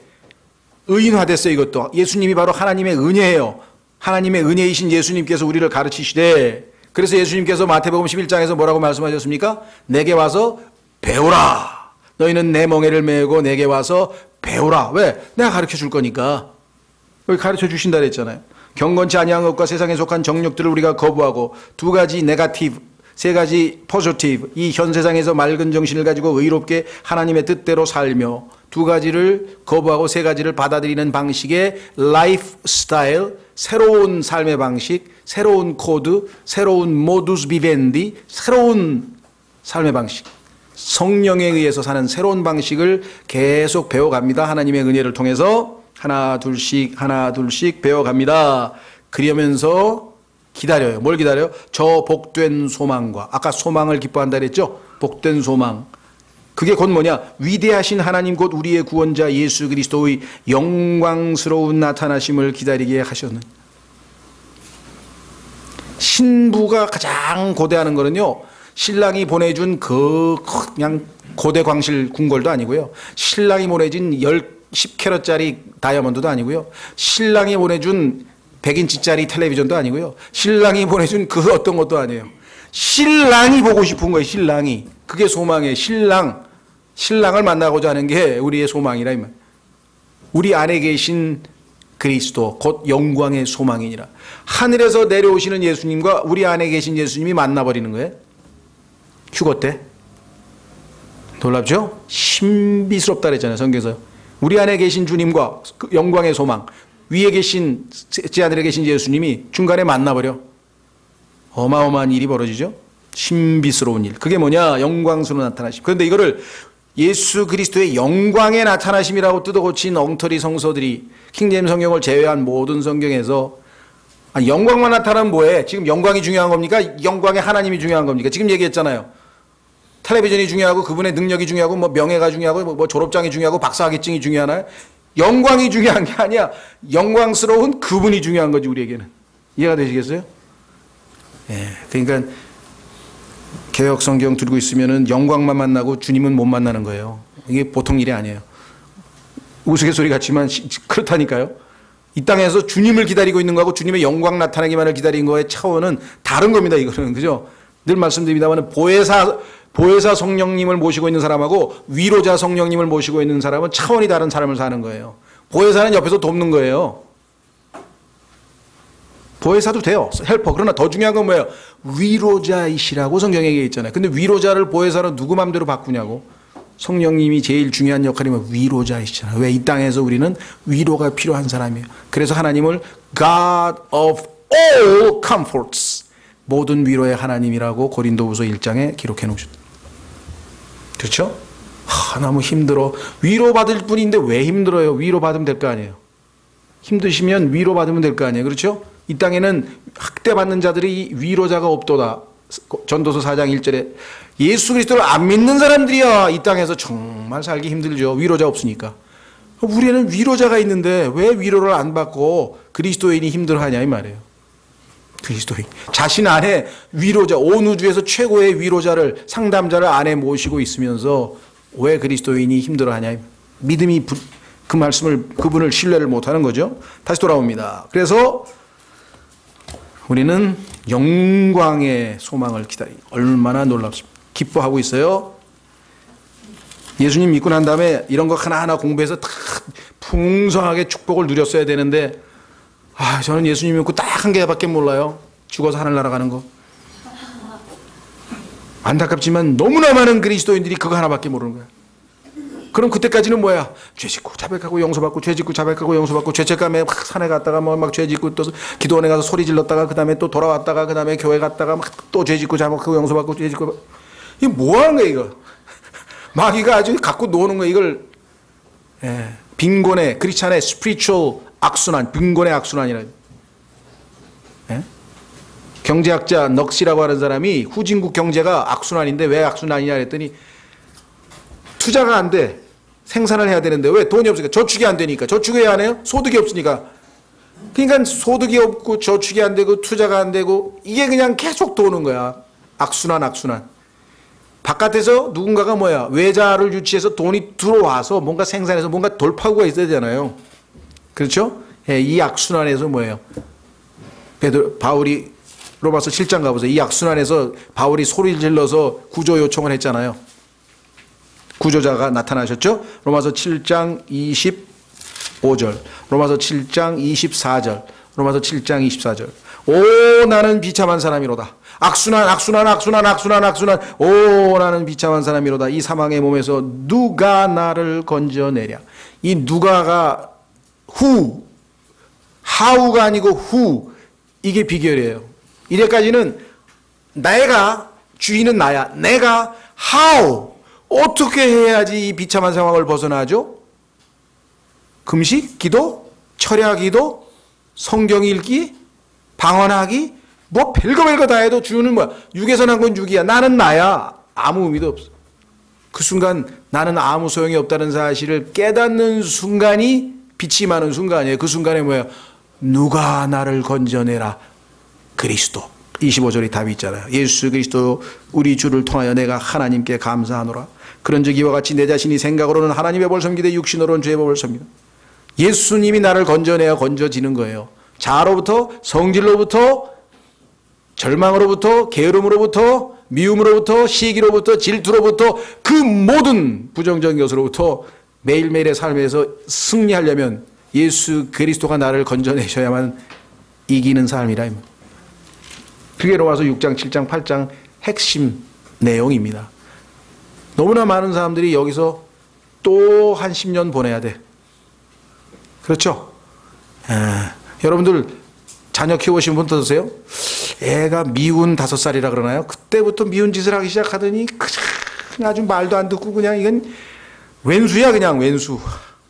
의인화됐어요. 이것도. 예수님이 바로 하나님의 은혜예요. 하나님의 은혜이신 예수님께서 우리를 가르치시되. 그래서 예수님께서 마태복음 11장에서 뭐라고 말씀하셨습니까? 내게 와서 배우라. 너희는 내 멍에를 메고 내게 와서 배우라. 왜? 내가 가르쳐 줄 거니까. 여기 가르쳐 주신다 그랬잖아요. 경건치 아니한 것과 세상에 속한 정욕들을 우리가 거부하고 두 가지 네거티브, 세 가지 포지티브, 이 현 세상에서 맑은 정신을 가지고 의롭게 하나님의 뜻대로 살며 두 가지를 거부하고 세 가지를 받아들이는 방식의 라이프 스타일, 새로운 삶의 방식, 새로운 코드, 새로운 모두스 비벤디, 새로운 삶의 방식, 성령에 의해서 사는 새로운 방식을 계속 배워갑니다. 하나님의 은혜를 통해서 하나 둘씩 배워갑니다. 그러면서 기다려요. 뭘 기다려요? 저 복된 소망과, 아까 소망을 기뻐한다 그랬죠? 복된 소망. 그게 곧 뭐냐? 위대하신 하나님 곧 우리의 구원자 예수 그리스도의 영광스러운 나타나심을 기다리게 하셨는. 신부가 가장 고대하는 거는요, 신랑이 보내준 그냥 고대 광실 궁궐도 아니고요, 신랑이 보내준 10캐럿짜리 다이아몬드도 아니고요, 신랑이 보내준 100인치짜리 텔레비전도 아니고요, 신랑이 보내준 그 어떤 것도 아니에요. 신랑이 보고 싶은 거예요. 신랑이. 그게 소망이에요. 신랑을 만나고자 하는 게 우리의 소망이라 이 말. 우리 안에 계신 그리스도 곧 영광의 소망이니라. 하늘에서 내려오시는 예수님과 우리 안에 계신 예수님이 만나버리는 거예요. 휴거 때. 놀랍죠? 신비스럽다 그랬잖아요. 성경에서. 우리 안에 계신 주님과 그 영광의 소망, 위에 계신 제 하늘에 계신 예수님이 중간에 만나버려. 어마어마한 일이 벌어지죠. 신비스러운 일. 그게 뭐냐? 영광스러운 나타나심. 그런데 이거를 예수 그리스도의 영광의 나타나심이라고 뜯어고친 엉터리 성서들이 킹제임스 성경을 제외한 모든 성경에서, 아니, 영광만 나타나면 뭐해? 지금 영광이 중요한 겁니까? 영광의 하나님이 중요한 겁니까? 지금 얘기했잖아요. 텔레비전이 중요하고 그분의 능력이 중요하고 뭐 명예가 중요하고 뭐 졸업장이 중요하고 박사학위증이 중요하나요? 영광이 중요한 게 아니야. 영광스러운 그분이 중요한 거지 우리에게는. 이해가 되시겠어요? 예, 그러니까 개혁 성경 들고 있으면은 영광만 만나고 주님은 못 만나는 거예요. 이게 보통 일이 아니에요. 우스갯소리 같지만 그렇다니까요. 이 땅에서 주님을 기다리고 있는 거하고 주님의 영광 나타나기만을 기다리는 거의 차원은 다른 겁니다. 이거는. 그죠? 늘 말씀드립니다만 보혜사 성령님을 모시고 있는 사람하고 위로자 성령님을 모시고 있는 사람은 차원이 다른 삶을 사는 거예요. 보혜사는 옆에서 돕는 거예요. 보혜사도 돼요. 헬퍼. 그러나 더 중요한 건 뭐예요? 위로자이시라고 성경에 얘기해 있잖아요. 근데 위로자를 보혜사로 누구 맘대로 바꾸냐고. 성령님이 제일 중요한 역할이 뭐 위로자이시잖아요. 왜? 이 땅에서 우리는 위로가 필요한 사람이에요. 그래서 하나님을 God of all comforts, 모든 위로의 하나님이라고 고린도후서 1장에 기록해 놓으셨다. 그렇죠? 너무 힘들어. 위로받을 뿐인데 왜 힘들어요? 위로받으면 될 거 아니에요. 힘드시면 위로받으면 될 거 아니에요. 그렇죠? 이 땅에는 학대받는 자들이 위로자가 없도다. 전도서 4장 1절에 예수 그리스도를 안 믿는 사람들이야 이 땅에서 정말 살기 힘들죠. 위로자 없으니까. 우리는 위로자가 있는데 왜 위로를 안 받고 그리스도인이 힘들어하냐 이 말이에요. 그리스도인. 자신 안에 위로자, 온 우주에서 최고의 위로자를, 상담자를 안에 모시고 있으면서 왜 그리스도인이 힘들어하냐. 믿음이 그 말씀을, 그분을 신뢰를 못하는 거죠. 다시 돌아옵니다. 그래서 우리는 영광의 소망을 기다리고 얼마나 놀랍습니다. 기뻐하고 있어요. 예수님 믿고 난 다음에 이런 거 하나하나 공부해서 다 풍성하게 축복을 누렸어야 되는데 저는 예수님 믿고 딱 한 개밖에 몰라요. 죽어서 하늘나라 가는 거. 안타깝지만 너무나 많은 그리스도인들이 그거 하나밖에 모르는 거야. 그럼 그때까지는 뭐야? 죄 짓고 자백하고 용서받고 죄 짓고 자백하고 용서받고 죄책감에 막 산에 갔다가 막 죄 짓고 또 기도원에 가서 소리 질렀다가 그 다음에 또 돌아왔다가 그 다음에 교회 갔다가 막 또 죄 짓고 자백하고 용서받고 죄 짓고. 이게 뭐 하는 거야 이거? 마귀가 아주 갖고 노는 거야 이걸. 빈곤의 크리스찬의 스피리추얼 악순환, 빈곤의 악순환이라. 경제학자 넉시라고 하는 사람이 후진국 경제가 악순환인데 왜 악순환이냐 했더니 투자가 안 돼. 생산을 해야 되는데 왜? 돈이 없으니까. 저축이 안 되니까. 저축해야 하네요? 소득이 없으니까. 그러니까 소득이 없고 저축이 안 되고 투자가 안 되고 이게 그냥 계속 도는 거야. 악순환, 악순환. 바깥에서 누군가가 뭐야? 외자를 유치해서 돈이 들어와서 뭔가 생산해서 뭔가 돌파구가 있어야 되잖아요. 그렇죠? 이 악순환에서 뭐예요? 바울이 로마서 7장 가보세요. 이 악순환에서 바울이 소리를 질러서 구조 요청을 했잖아요. 구조자가 나타나셨죠? 로마서 7장 25절, 로마서 7장 24절, 로마서 7장 24절. 오 나는 비참한 사람이로다. 악순환, 악순환, 악순환, 악순환, 악순환. 오 나는 비참한 사람이로다. 이 사망의 몸에서 누가 나를 건져내랴. 이 누가가 who, how가 아니고 who, 이게 비결이에요. 이래까지는 내가, 주인은 나야. 내가 how, 어떻게 해야지 이 비참한 상황을 벗어나죠? 금식, 기도, 철야 기도, 성경 읽기, 방언하기, 뭐 별거 다 해도 주는 뭐야? 육에서 난 건 육이야. 나는 나야. 아무 의미도 없어. 그 순간 나는 아무 소용이 없다는 사실을 깨닫는 순간이 빛이 많은 순간이에요. 그 순간에 뭐예요? 누가 나를 건져내라. 그리스도. 25절이 답이 있잖아요. 예수 그리스도 우리 주를 통하여 내가 하나님께 감사하노라. 그런즉 이와 같이 내 자신이 생각으로는 하나님의 법을 섬기되 육신으로는 죄의 법을 섬기다. 예수님이 나를 건져내야 건져지는 거예요. 자아로부터, 성질로부터, 절망으로부터, 게으름으로부터, 미움으로부터, 시기로부터, 질투로부터, 그 모든 부정적인 것으로부터 매일매일의 삶에서 승리하려면 예수 그리스도가 나를 건져내셔야만 이기는 삶이라. 그게 로마서 6장, 7장, 8장 핵심 내용입니다. 너무나 많은 사람들이 여기서 또 한 10년 보내야 돼. 그렇죠? 여러분들 자녀 키우신 분 드세요? 애가 미운 5살이라 그러나요? 그때부터 미운 짓을 하기 시작하더니 그냥 아주 말도 안 듣고 그냥 이건 왼수야, 그냥 왼수.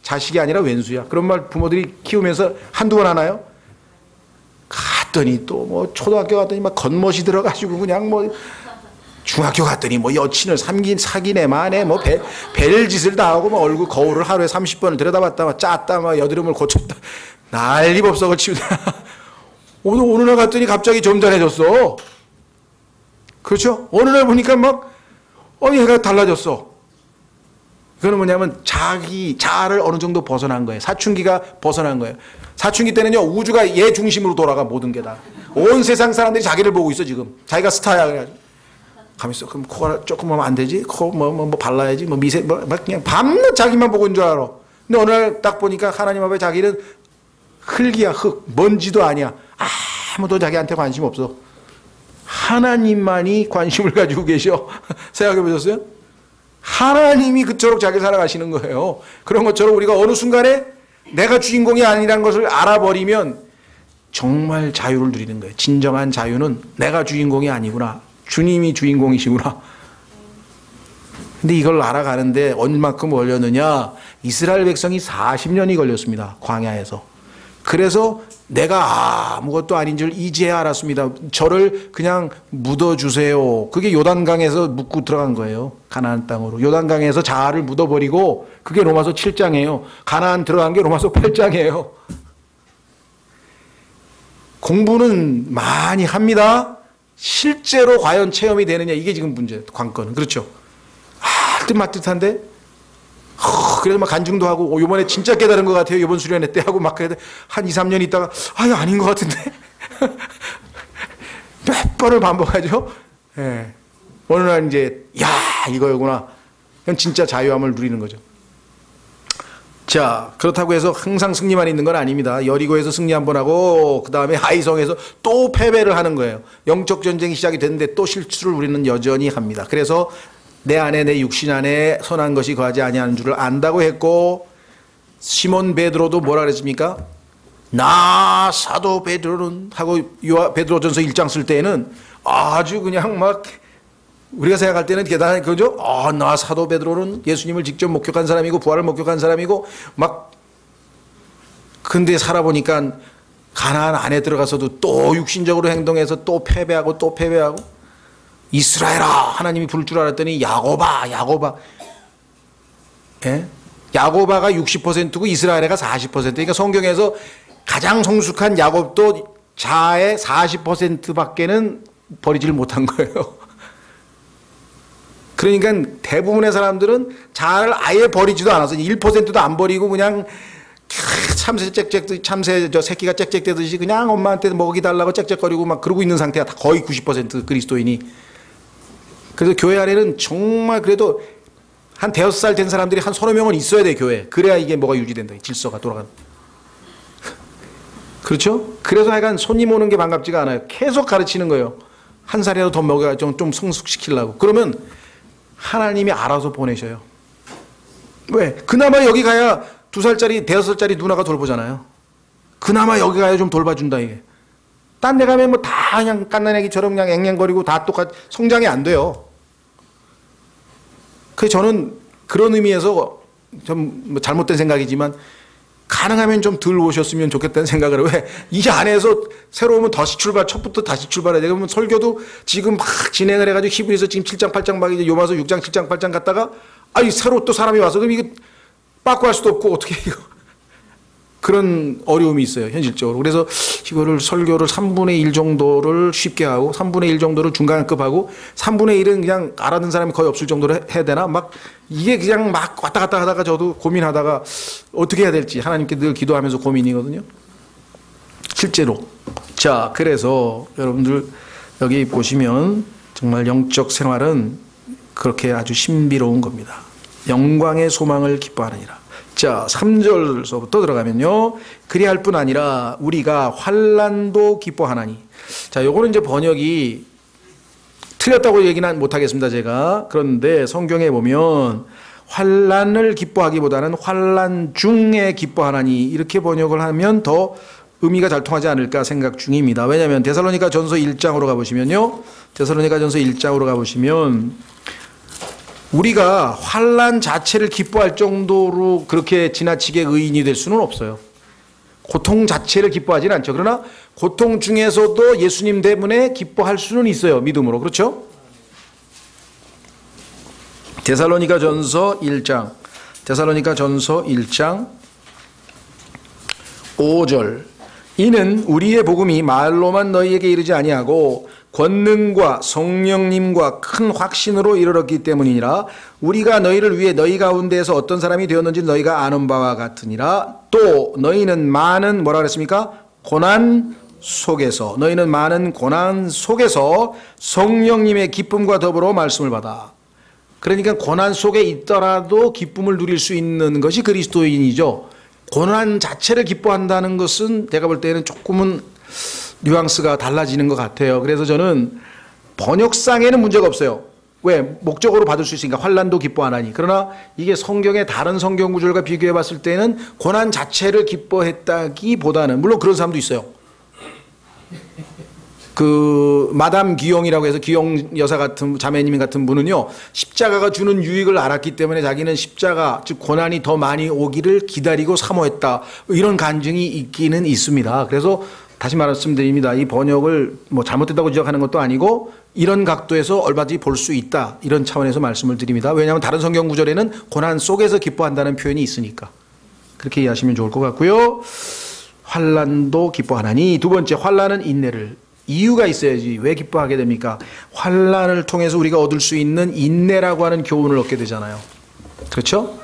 자식이 아니라 왼수야. 그런 말 부모들이 키우면서 한두 번 하나요? 갔더니 또 뭐 초등학교 갔더니 막 겉멋이 들어가지고 그냥 뭐 중학교 갔더니 뭐 여친을 사귀네 마네 뭐 별짓을 다 하고 막 얼굴 거울을 하루에 30번을 들여다봤다 막 짰다 막 여드름을 고쳤다 난리 법석을 치우다 어느 날 갔더니 갑자기 점잖해졌어. 그렇죠? 어느 날 보니까 막 얘가 달라졌어. 그거는 뭐냐면 자아를 어느 정도 벗어난 거예요. 사춘기가 벗어난 거예요. 사춘기 때는요 우주가 얘 중심으로 돌아가. 모든 게 다 온 세상 사람들이 자기를 보고 있어. 지금 자기가 스타야. 그래가지고 가만있어. 그럼 코가 조금 하면 안 되지? 뭐 발라야지? 뭐 미세, 막 그냥 밤낮 자기만 보고 있는 줄 알아. 근데 어느 날 딱 보니까 하나님 앞에 자기는 흙이야, 흙. 먼지도 아니야. 아무도 자기한테 관심 없어. 하나님만이 관심을 가지고 계셔. 생각해 보셨어요? 하나님이 그토록 자기를 사랑하시는 거예요. 그런 것처럼 우리가 어느 순간에 내가 주인공이 아니라는 것을 알아버리면 정말 자유를 누리는 거예요. 진정한 자유는 내가 주인공이 아니구나. 주님이 주인공이시구나. 근데 이걸 알아가는데 얼마큼 걸렸느냐. 이스라엘 백성이 40년이 걸렸습니다. 광야에서. 그래서 내가 아무것도 아닌 줄 이제야 알았습니다. 저를 그냥 묻어주세요. 그게 요단강에서 묻고 들어간 거예요. 가나안 땅으로. 요단강에서 자아를 묻어버리고 그게 로마서 7장이에요. 가나안 들어간 게 로마서 8장이에요. 공부는 많이 합니다. 실제로 과연 체험이 되느냐 이게 지금 문제 관건은. 그렇죠. 뜻맞듯한데 그래서 막 간증도 하고 요번에 진짜 깨달은 것 같아요. 이번 수련회 때 하고 막 그래도 한 2, 3년 있다가 아닌 것 같은데 몇 번을 반복하죠. 예. 어느 날 이제 이거구나. 그냥 진짜 자유함을 누리는 거죠. 자, 그렇다고 해서 항상 승리만 있는 건 아닙니다. 여리고에서 승리 한번 하고 그 다음에 하이성에서 또 패배를 하는 거예요. 영적 전쟁이 시작이 됐는데 또 실수를 우리는 여전히 합니다. 그래서 내 안에 내 육신 안에 선한 것이 거하지 아니하는 줄을 안다고 했고, 시몬 베드로도 뭐라 그랬습니까? 나 사도 베드로는 하고 베드로전서 1장 쓸 때에는 아주 그냥 막 우리가 생각할 때는 대단한 거죠. 나 사도 베드로는 예수님을 직접 목격한 사람이고 부활을 목격한 사람이고 막 근데 살아보니까 가나안 안에 들어가서도 또 육신적으로 행동해서 또 패배하고 또 패배하고 이스라엘아 하나님이 부를 줄 알았더니 야고바 예? 야고바가 60%고 이스라엘가 40%. 그러니까 성경에서 가장 성숙한 야곱도 자아의 40%밖에는 버리지를 못한 거예요. 그러니까 대부분의 사람들은 자아를 아예 버리지도 않았어요. 1%도 안 버리고 그냥 참새 새끼가 짹짹대듯이 그냥 엄마한테 먹이 달라고 짹짹거리고 막 그러고 있는 상태가 다 거의 90% 그리스도인이. 그래서 교회 안에는 정말 그래도 한 5살 된 사람들이 한 서너 명은 있어야 돼, 교회. 그래야 이게 뭐가 유지된다. 질서가 돌아가는. 그렇죠? 그래서 하여간 손님 오는 게 반갑지가 않아요. 계속 가르치는 거예요. 한 살이라도 더 먹여야 좀 성숙시키려고. 그러면 하나님이 알아서 보내셔요. 왜? 그나마 여기 가야 2살짜리, 5살짜리 누나가 돌보잖아요. 그나마 여기 가야 좀 돌봐준다, 이게. 딴 데 가면 뭐 다 그냥 깐난애기처럼 그냥 앵앵거리고 다 똑같이 성장이 안 돼요. 그래서 저는 그런 의미에서 좀 뭐 잘못된 생각이지만 가능하면 좀 덜 오셨으면 좋겠다는 생각을 해요. 왜? 이 안에서 새로 오면 다시 첫부터 다시 출발해야 돼요. 그러면 설교도 지금 막 진행을 해가지고 히브리서 지금 7장, 8장 막 이제 요마서 6장, 7장, 8장 갔다가 새로 또 사람이 와서 그럼 이거 빠꾸 할 수도 없고 어떻게 이거. 그런 어려움이 있어요, 현실적으로. 그래서 이거를 설교를 3분의 1 정도를 쉽게 하고 3분의 1 정도를 중간급 하고 3분의 1은 그냥 알아듣는 사람이 거의 없을 정도로 해야 되나? 막 이게 그냥 막 왔다 갔다 하다가 저도 고민하다가 어떻게 해야 될지 하나님께 늘 기도하면서 고민이거든요. 실제로. 자, 그래서 여러분들 여기 보시면 정말 영적 생활은 그렇게 아주 신비로운 겁니다. 영광의 소망을 기뻐하느니라. 자, 3절서부터 들어가면요. 그리할 뿐 아니라 우리가 환난도 기뻐하나니. 자, 요거는 이제 번역이 틀렸다고 얘기는 못하겠습니다, 제가. 그런데 성경에 보면 환난을 기뻐하기보다는 환난 중에 기뻐하나니 이렇게 번역을 하면 더 의미가 잘 통하지 않을까 생각 중입니다. 왜냐하면 데살로니가 전서 1장으로 가보시면요. 데살로니가 전서 1장으로 가보시면 우리가 환난 자체를 기뻐할 정도로 그렇게 지나치게 의인이 될 수는 없어요. 고통 자체를 기뻐하지는 않죠. 그러나 고통 중에서도 예수님 때문에 기뻐할 수는 있어요. 믿음으로. 그렇죠? 데살로니가 전서 1장 5절 이는 우리의 복음이 말로만 너희에게 이르지 아니하고 권능과 성령님과 큰 확신으로 이르렀기 때문이니라. 우리가 너희를 위해 너희 가운데에서 어떤 사람이 되었는지 너희가 아는 바와 같으니라. 또 너희는 많은 뭐라 그랬습니까? 고난, 속에서 너희는 많은 고난 속에서 성령님의 기쁨과 더불어 말씀을 받아. 그러니까 고난 속에 있더라도 기쁨을 누릴 수 있는 것이 그리스도인이죠. 고난 자체를 기뻐한다는 것은 내가 볼 때는 조금은 뉘앙스가 달라지는 것 같아요. 그래서 저는 번역상에는 문제가 없어요. 왜? 목적으로 받을 수 있으니까 환난도 기뻐하나니. 그러나 이게 성경의 다른 성경 구절과 비교해 봤을 때는 고난 자체를 기뻐했다기보다는, 물론 그런 사람도 있어요. 그 마담 기용이라고 해서 기용 여사 같은 자매님 같은 분은요, 십자가가 주는 유익을 알았기 때문에 자기는 십자가 즉 고난이 더 많이 오기를 기다리고 사모했다, 이런 간증이 있기는 있습니다. 그래서 다시 말씀드립니다. 이 번역을 뭐 잘못됐다고 지적하는 것도 아니고 이런 각도에서 얼마든지 볼 수 있다, 이런 차원에서 말씀을 드립니다. 왜냐하면 다른 성경 구절에는 고난 속에서 기뻐한다는 표현이 있으니까 그렇게 이해하시면 좋을 것 같고요. 환난도 기뻐하나니. 두 번째, 환난은 인내를. 이유가 있어야지 왜 기뻐하게 됩니까? 환난을 통해서 우리가 얻을 수 있는 인내라고 하는 교훈을 얻게 되잖아요. 그렇죠?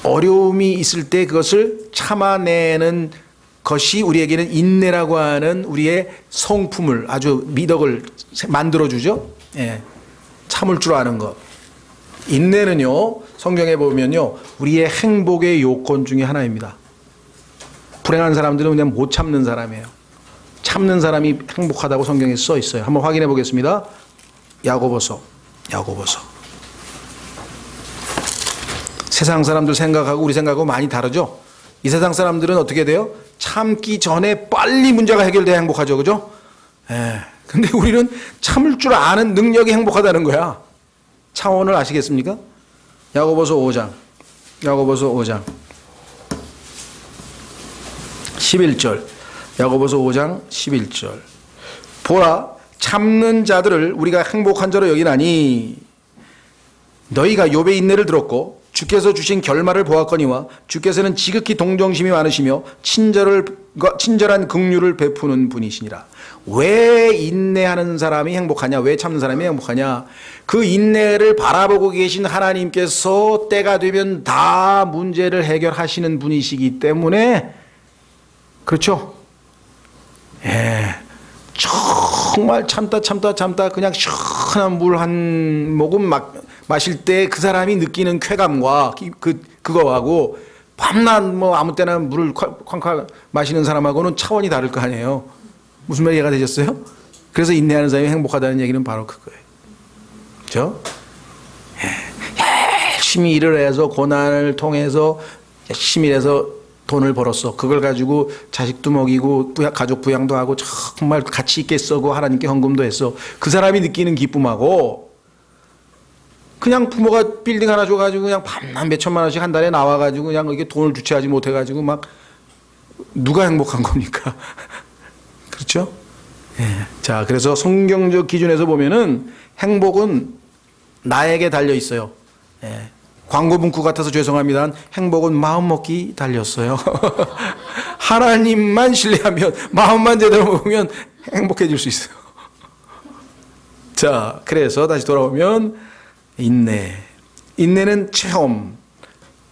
어려움이 있을 때 그것을 참아내는 것이 우리에게는 인내라고 하는 우리의 성품을, 아주 미덕을 만들어주죠. 예. 참을 줄 아는 것. 인내는요, 성경에 보면요, 우리의 행복의 요건 중에 하나입니다. 불행한 사람들은 그냥 못 참는 사람이에요. 참는 사람이 행복하다고 성경에 써 있어요. 한번 확인해 보겠습니다. 야고보서. 세상 사람들 생각하고 우리 생각하고 많이 다르죠? 이 세상 사람들은 어떻게 돼요? 참기 전에 빨리 문제가 해결돼야 행복하죠. 그죠? 예. 근데 우리는 참을 줄 아는 능력이 행복하다는 거야. 차원을 아시겠습니까? 야고보서 5장 11절. 야고보서 5장 11절. 보라, 참는 자들을 우리가 행복한 자로 여기나니 너희가 욥의 인내를 들었고 주께서 주신 결말을 보았거니와 주께서는 지극히 동정심이 많으시며 친절한 긍휼을 베푸는 분이시니라. 왜 인내하는 사람이 행복하냐? 왜 참는 사람이 행복하냐? 그 인내를 바라보고 계신 하나님께서 때가 되면 다 문제를 해결하시는 분이시기 때문에, 그렇죠? 예, 정말 참다 그냥 시원한 물 한 모금 마실 때 그 사람이 느끼는 쾌감과 그거하고 밤낮 뭐 아무 때나 물을 쾅쾅 마시는 사람하고는 차원이 다를 거 아니에요. 무슨 말 이해가 되셨어요? 그래서 인내하는 사람이 행복하다는 얘기는 바로 그거예요. 그렇죠? 예, 열심히 일을 해서 고난을 통해서 열심히 해서 돈을 벌었어. 그걸 가지고 자식도 먹이고 가족 부양도 하고 정말 가치 있게 쓰고 하나님께 헌금도 했어. 그 사람이 느끼는 기쁨하고 그냥 부모가 빌딩 하나 줘가지고 그냥 밤낮 몇 천만 원씩 한 달에 나와가지고 그냥 이게 돈을 주체하지 못해가지고 막 누가 행복한 겁니까? 그렇죠? 예. 자, 그래서 성경적 기준에서 보면은 행복은 나에게 달려 있어요. 예. 광고 문구 같아서 죄송합니다. 행복은 마음먹기 달렸어요. 하나님만 신뢰하면, 마음만 제대로 먹으면 행복해질 수 있어요. 자, 그래서 다시 돌아오면 인내. 인내는 체험.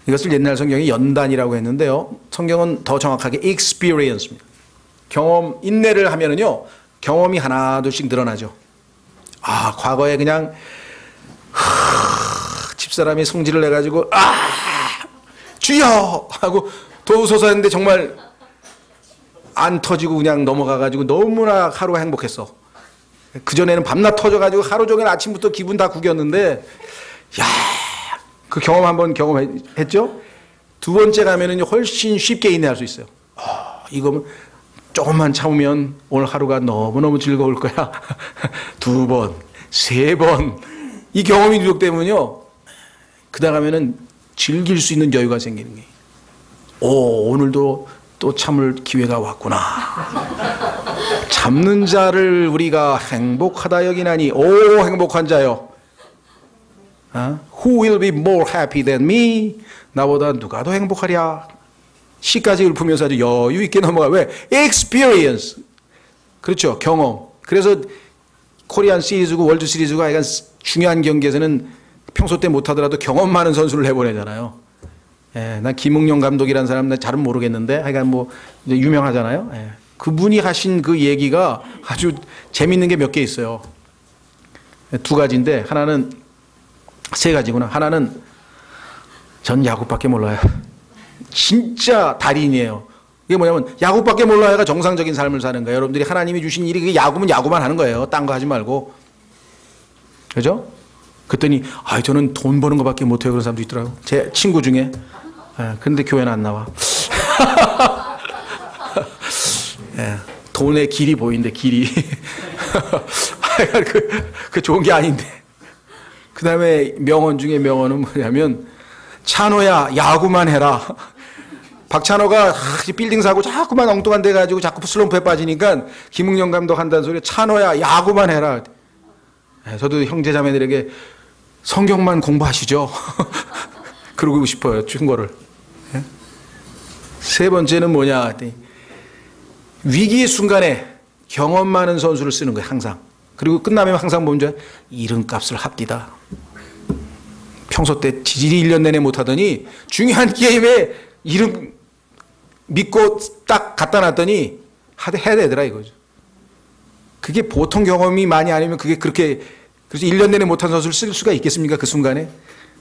이것을 옛날 성경이 연단이라고 했는데요. 성경은 더 정확하게 experience입니다. 경험, 인내를 하면은요, 경험이 하나둘씩 늘어나죠. 아, 과거에 그냥 집사람이 성질을 내가지고 주여 하고 도우소서 했는데 정말 안 터지고 그냥 넘어가가지고 너무나 하루가 행복했어. 그전에는 밤낮 터져가지고 하루 종일 아침부터 기분 다 구겼는데, 야, 그 경험 한번 경험했죠? 두 번째 가면은 훨씬 쉽게 인내할 수 있어요. 이거 조금만 참으면 오늘 하루가 너무너무 즐거울 거야. 두 번, 세 번. 이 경험이 누적되면요, 그 다음에는 즐길 수 있는 여유가 생기는 거예요. 오늘도 또 참을 기회가 왔구나. 참는 자를 우리가 행복하다 여기나니, 행복한 자요. Who will be more happy than me? 나보다 누가 더 행복하랴? 시까지 읊으면서 아주 여유 있게 넘어가. 왜? Experience. 그렇죠. 경험. 그래서 코리안 시리즈고 월드 시리즈고 약간 중요한 경기에서는 평소 때 못하더라도 경험 많은 선수를 내보내잖아요. 예, 난 김웅영 감독이라는 사람 난 잘은 모르겠는데 하여간 뭐 유명하잖아요. 예. 그분이 하신 그 얘기가 아주 재밌는 게 몇 개 있어요. 두 가지인데 하나는 세 가지구나. 하나는 전 야구밖에 몰라요. 진짜 달인이에요. 이게 뭐냐면 야구밖에 몰라요가 정상적인 삶을 사는 거예요. 여러분들이 하나님이 주신 일이 그게 야구면 야구만 하는 거예요. 딴 거 하지 말고. 그죠? 그랬더니 저는 돈 버는 거밖에 못해요. 그런 사람도 있더라고요. 제 친구 중에. 그런데 교회는 안 나와. 돈의 길이 보이는데 길이. 그 좋은 게 아닌데. 그 다음에 명언 중에 명언은 뭐냐면 찬호야 야구만 해라. 박찬호가 빌딩 사고 자꾸만 엉뚱한 데 가지고 자꾸 슬럼프에 빠지니까 김웅영 감독 한다는 소리 찬호야 야구만 해라. 저도 형제자매들에게 성경만 공부하시죠. 그러고 싶어요. 충고를. 세 번째는 뭐냐. 위기의 순간에 경험 많은 선수를 쓰는 거예요. 항상. 그리고 끝나면 항상 보면 이름값을 합디다. 평소 때 지질이 1년 내내 못하더니 중요한 게임에 이름 믿고 딱 갖다 놨더니 해야 되더라 이거죠. 그게 보통 경험이 많이 아니면 그게 그렇게 그래서 1년 내내 못한 선수를 쓸 수가 있겠습니까? 그 순간에.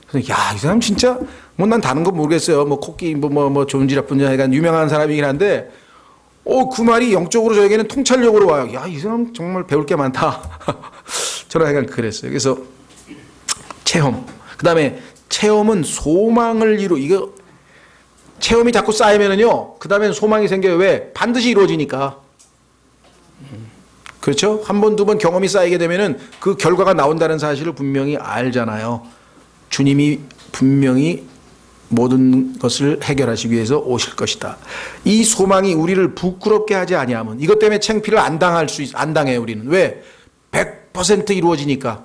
그래서 이 사람 진짜 뭐 난 다른 거 모르겠어요. 뭐 코끼 뭐 존지라뿐 약간 유명한 사람이긴 한데 그 말이 영적으로 저에게는 통찰력으로 와요. 이 사람 정말 배울 게 많다. 저는 약간 그랬어요. 그래서 체험. 그 다음에 체험은 소망을 이거 체험이 자꾸 쌓이면은요, 그 다음에 소망이 생겨요. 왜? 반드시 이루어지니까. 그렇죠? 한 번, 두 번 경험이 쌓이게 되면은 그 결과가 나온다는 사실을 분명히 알잖아요. 주님이 분명히 모든 것을 해결하시기 위해서 오실 것이다. 이 소망이 우리를 부끄럽게 하지 아니하면 이것 때문에 창피를 안 당해요, 우리는. 왜? 100% 이루어지니까.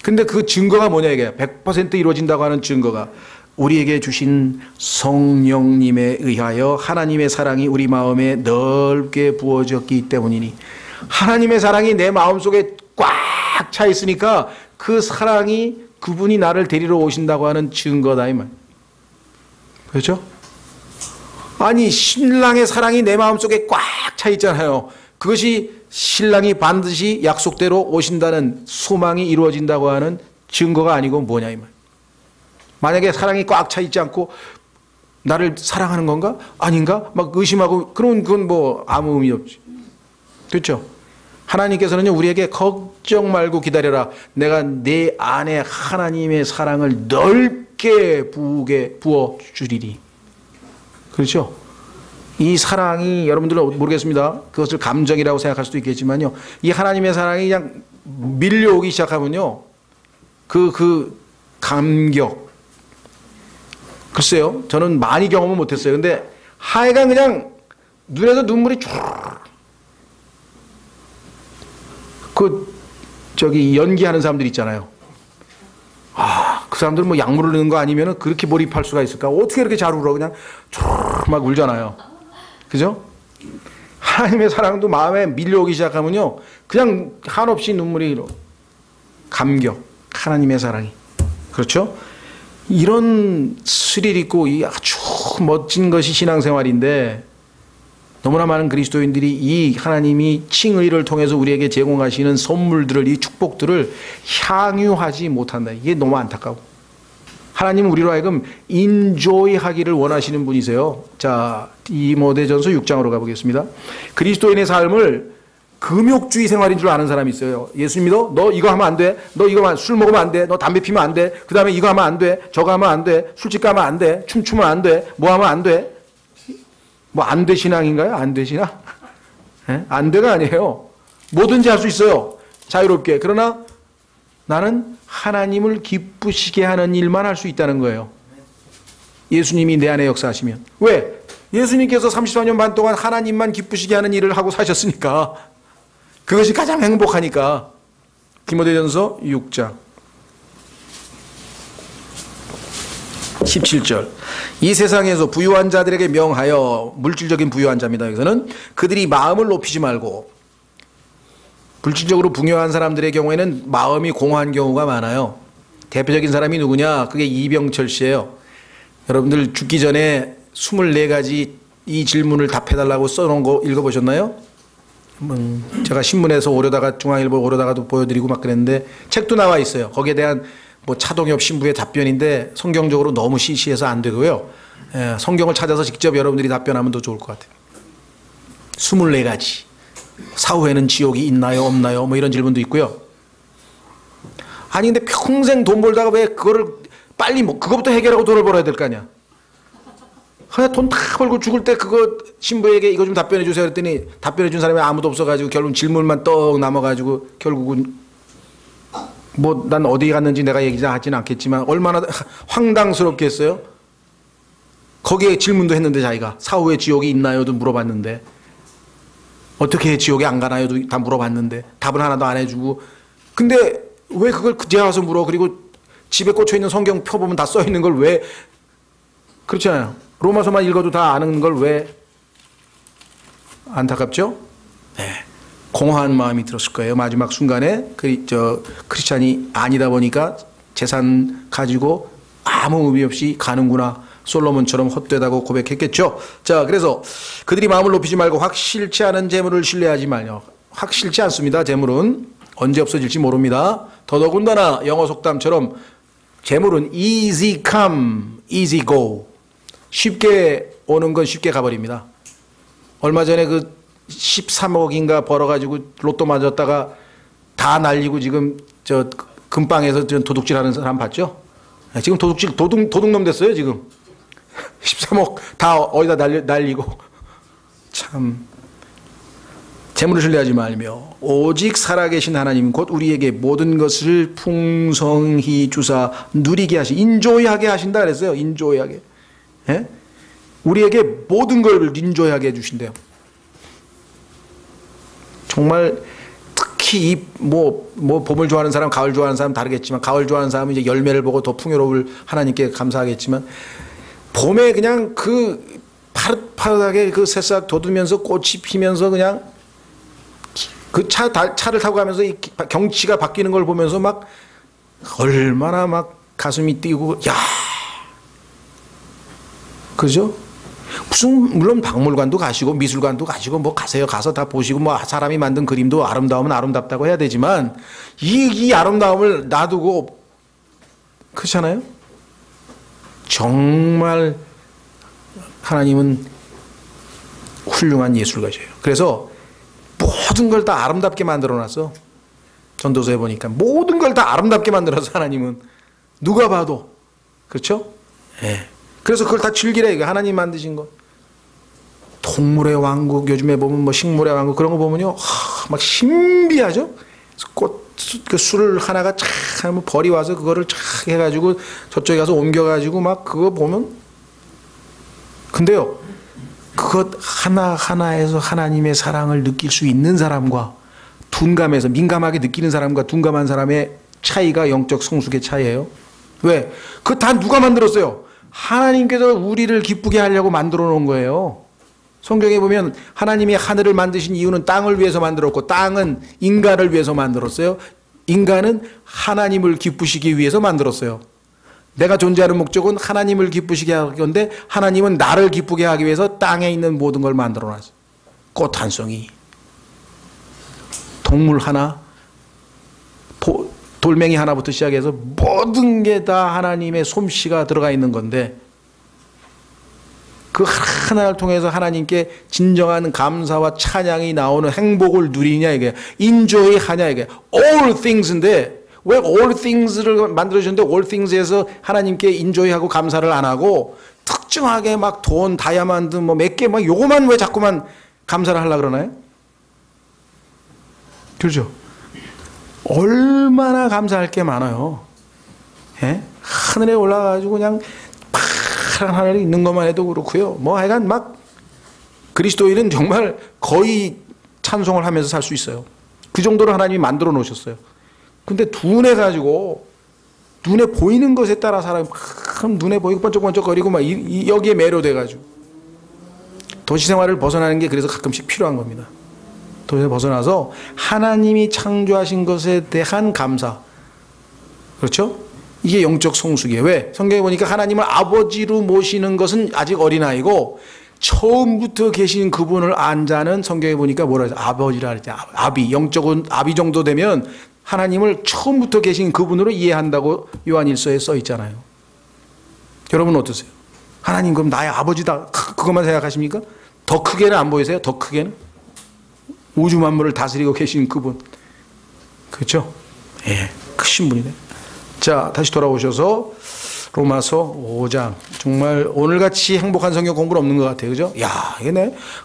근데 그 증거가 뭐냐 이게 100% 이루어진다고 하는 증거가 우리에게 주신 성령님에 의하여 하나님의 사랑이 우리 마음에 넓게 부어졌기 때문이니 하나님의 사랑이 내 마음속에 꽉 차 있으니까 그 사랑이 그분이 나를 데리러 오신다고 하는 증거다 이 말. 그렇죠? 아니 신랑의 사랑이 내 마음속에 꽉 차 있잖아요. 그것이 신랑이 반드시 약속대로 오신다는 소망이 이루어진다고 하는 증거가 아니고 뭐냐 이 말. 만약에 사랑이 꽉 차 있지 않고 나를 사랑하는 건가? 아닌가? 막 의심하고 그런 건 뭐 아무 의미 없지. 그렇죠? 하나님께서는요 우리에게 걱정 말고 기다려라. 내가 내 안에 하나님의 사랑을 넓게 부어 주리니. 그렇죠? 이 사랑이 여러분들은 모르겠습니다. 그것을 감정이라고 생각할 수도 있겠지만요. 이 하나님의 사랑이 그냥 밀려오기 시작하면요. 그 감격. 글쎄요. 저는 많이 경험은 못했어요. 근데 하여간 그냥 눈에서 눈물이 쭉. 연기하는 사람들 있잖아요. 그 사람들은 뭐 약물을 넣는 거 아니면 그렇게 몰입할 수가 있을까? 어떻게 이렇게 잘 울어? 그냥 막 울잖아요. 그죠? 하나님의 사랑도 마음에 밀려오기 시작하면요. 그냥 한없이 눈물이 감격. 하나님의 사랑이. 그렇죠? 이런 스릴 있고 이 아주 멋진 것이 신앙생활인데 너무나 많은 그리스도인들이 이 하나님이 칭의를 통해서 우리에게 제공하시는 선물들을 이 축복들을 향유하지 못한다. 이게 너무 안타까워. 하나님은 우리로 하여금 인조이하기를 원하시는 분이세요. 자, 디모데전서 6장으로 가보겠습니다. 그리스도인의 삶을 금욕주의 생활인 줄 아는 사람이 있어요. 예수 믿어? 너 이거 하면 안 돼. 너 이거 술 먹으면 안 돼. 너 담배 피면 안 돼. 그 다음에 이거 하면 안 돼. 저거 하면 안 돼. 술집 가면 안 돼. 춤추면 안 돼. 뭐 하면 안 돼. 뭐 안 돼 신앙인가요? 안 돼 신앙? 안 돼가 아니에요. 뭐든지 할 수 있어요. 자유롭게. 그러나 나는 하나님을 기쁘시게 하는 일만 할 수 있다는 거예요. 예수님이 내 안에 역사하시면. 왜? 예수님께서 34년 반 동안 하나님만 기쁘시게 하는 일을 하고 사셨으니까. 그것이 가장 행복하니까. 디모데전서 6장 17절. 이 세상에서 부유한 자들에게 명하여, 물질적인 부유한 자입니다. 여기서는 그들이 마음을 높이지 말고, 물질적으로 부유한 사람들의 경우에는 마음이 공허한 경우가 많아요. 대표적인 사람이 누구냐? 그게 이병철 씨예요. 여러분들 죽기 전에 24가지 이 질문을 답해달라고 써놓은 거 읽어보셨나요? 제가 신문에서 오려다가 중앙일보 오려다가도 보여드리고 막 그랬는데 책도 나와 있어요. 거기에 대한 뭐 차동엽 신부의 답변인데 성경적으로 너무 시시해서 안 되고요. 성경을 찾아서 직접 여러분들이 답변하면 더 좋을 것 같아요. 24가지. 사후에는 지옥이 있나요 없나요 뭐 이런 질문도 있고요. 아니 근데 평생 돈 벌다가 왜 그거를 빨리 뭐 그거부터 해결하고 돈을 벌어야 될 거 아니야. 그냥 돈 다 벌고 죽을 때 그거 신부에게 이거 좀 답변해 주세요 그랬더니 답변해 준 사람이 아무도 없어가지고 결국 질문만 떡 남아가지고 결국은 뭐 난 어디 갔는지 내가 얘기하지는 않겠지만 얼마나 황당스럽겠어요. 거기에 질문도 했는데 자기가 사후에 지옥이 있나요도 물어봤는데 어떻게 지옥에 안 가나요도 다 물어봤는데 답을 하나도 안 해주고 근데 왜 그걸 그제 와서 물어. 그리고 집에 꽂혀있는 성경 펴보면 다 써있는 걸 왜 그렇잖아요. 로마서만 읽어도 다 아는 걸 왜 안타깝죠? 네. 공허한 마음이 들었을 거예요. 마지막 순간에 크리스찬이 아니다 보니까 재산 가지고 아무 의미 없이 가는구나. 솔로몬처럼 헛되다고 고백했겠죠. 자, 그래서 그들이 마음을 높이지 말고 확실치 않은 재물을 신뢰하지 말요. 확실치 않습니다. 재물은 언제 없어질지 모릅니다. 더더군다나 영어 속담처럼 재물은 easy come, easy go. 쉽게 오는 건 쉽게 가버립니다. 얼마 전에 그 13억인가 벌어가지고 로또 맞았다가 다 날리고 지금 저 금방에서 도둑질 하는 사람 봤죠? 지금 도둑놈 됐어요, 지금. 13억 다 어디다 날리고. 참. 재물을 신뢰하지 말며 오직 살아계신 하나님 곧 우리에게 모든 것을 풍성히 주사 누리게 인조이하게 하신다 그랬어요. 인조이하게. 예? 우리에게 모든 걸 인조이하게 해주신대요. 정말 특히 이 뭐 봄을 좋아하는 사람, 가을 좋아하는 사람 다르겠지만 가을 좋아하는 사람은 이제 열매를 보고 더 풍요로울 하나님께 감사하겠지만 봄에 그냥 그 파릇파릇하게 그 새싹 돋으면서 꽃이 피면서 그냥 그 차를 타고 가면서 이 경치가 바뀌는 걸 보면서 막 얼마나 막 가슴이 뛰고 야 그죠? 무슨 물론 박물관도 가시고 미술관도 가시고 뭐 가세요. 가서 다 보시고 뭐 사람이 만든 그림도 아름다우면 아름답다고 해야 되지만 이 아름다움을 놔두고 그렇잖아요? 정말 하나님은 훌륭한 예술가셔요. 그래서 모든 걸 다 아름답게 만들어놨어. 전도서에 보니까 모든 걸 다 아름답게 만들어서 하나님은 누가 봐도 그렇죠? 예. 그래서 그걸 다 즐기래. 이거 하나님 만드신 거. 동물의 왕국 요즘에 보면 뭐 식물의 왕국 그런 거 보면요, 막 신비하죠. 그 술 하나가 착 하면 벌이 와서 그거를 착 해가지고 저쪽에 가서 옮겨가지고 막 그거 보면 근데요. 그것 하나하나에서 하나님의 사랑을 느낄 수 있는 사람과 둔감해서 민감하게 느끼는 사람과 둔감한 사람의 차이가 영적 성숙의 차이예요. 왜? 그거 다 누가 만들었어요? 하나님께서 우리를 기쁘게 하려고 만들어 놓은 거예요. 성경에 보면 하나님이 하늘을 만드신 이유는 땅을 위해서 만들었고 땅은 인간을 위해서 만들었어요. 인간은 하나님을 기쁘시기 위해서 만들었어요. 내가 존재하는 목적은 하나님을 기쁘시게 하기 건데 하나님은 나를 기쁘게 하기 위해서 땅에 있는 모든 걸 만들어놨어요. 꽃 한 송이, 동물 하나, 돌멩이 하나부터 시작해서 모든 게 다 하나님의 솜씨가 들어가 있는 건데 그 하나를 통해서 하나님께 진정한 감사와 찬양이 나오는 행복을 누리냐 이게 enjoy 하냐 이게 all things인데 왜 all things를 만들어주셨는데 all things에서 하나님께 인조이하고 감사를 안 하고 특정하게 막 돈, 다이아몬드 뭐 몇 개 막 요거만 왜 자꾸만 감사를 하려고 그러나요? 그렇죠? 얼마나 감사할 게 많아요. 예? 하늘에 올라가가지고 그냥 파란 하늘이 있는 것만 해도 그렇고요. 뭐 하여간 막 그리스도인은 정말 거의 찬송을 하면서 살 수 있어요. 그 정도로 하나님이 만들어 놓으셨어요. 근데 둔해가지고 눈에 보이는 것에 따라 사람이 눈에 보이고 번쩍번쩍거리고 막 여기에 매료돼가지고 도시 생활을 벗어나는 게 그래서 가끔씩 필요한 겁니다. 도시에서 벗어나서 하나님이 창조하신 것에 대한 감사. 그렇죠? 이게 영적 성숙이에요. 왜? 성경에 보니까 하나님을 아버지로 모시는 것은 아직 어린아이고 처음부터 계신 그분을 안 자는 성경에 보니까 뭐라 하죠? 아버지라 그러죠. 아비, 영적은 아비 정도 되면 하나님을 처음부터 계신 그분으로 이해한다고 요한일서에 써 있잖아요. 여러분 어떠세요? 하나님 그럼 나의 아버지다 그것만 생각하십니까? 더 크게는 안 보이세요? 더 크게는? 우주 만물을 다스리고 계신 그분. 그렇죠? 예, 크신 분이네. 자, 다시 돌아오셔서 로마서 5장. 정말 오늘같이 행복한 성경 공부는 없는 것 같아요. 그죠? 야, 이게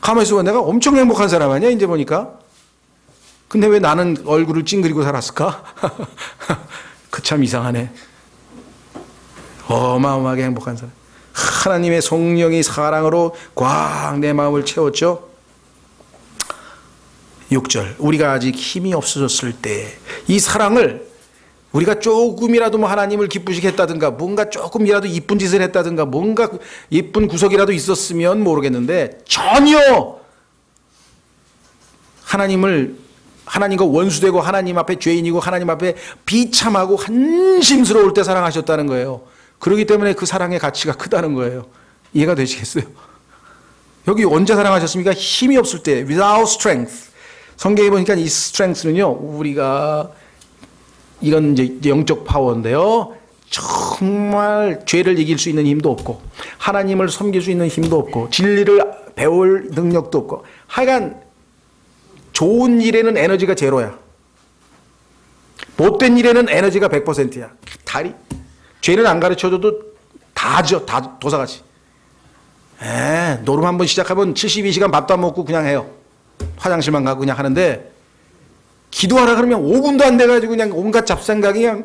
가만히 있어봐. 내가 엄청 행복한 사람 아니야? 이제 보니까. 근데 왜 나는 얼굴을 찡그리고 살았을까? 그 참 이상하네. 어마어마하게 행복한 사람. 하나님의 성령이 사랑으로 꽉 내 마음을 채웠죠. 6절. 우리가 아직 힘이 없어졌을 때 이 사랑을 우리가 조금이라도 뭐 하나님을 기쁘시게 했다든가 뭔가 조금이라도 이쁜 짓을 했다든가 뭔가 예쁜 구석이라도 있었으면 모르겠는데 전혀 하나님과 원수되고 하나님 앞에 죄인이고 하나님 앞에 비참하고 한심스러울 때 사랑하셨다는 거예요. 그렇기 때문에 그 사랑의 가치가 크다는 거예요. 이해가 되시겠어요? 여기 언제 사랑하셨습니까? 힘이 없을 때 without strength. 성경에 보니까 이 strength는요 우리가 이건 이제 영적 파워인데요. 정말 죄를 이길 수 있는 힘도 없고 하나님을 섬길 수 있는 힘도 없고 진리를 배울 능력도 없고 하여간 좋은 일에는 에너지가 제로야. 못된 일에는 에너지가 100%야. 죄는 안 가르쳐줘도 다죠. 다 도사같이. 노름 한번 시작하면 72시간 밥도 안 먹고 그냥 해요. 화장실만 가고 그냥 하는데 기도하라 그러면 5분도 안 돼가지고 그냥 온갖 잡생각이 그냥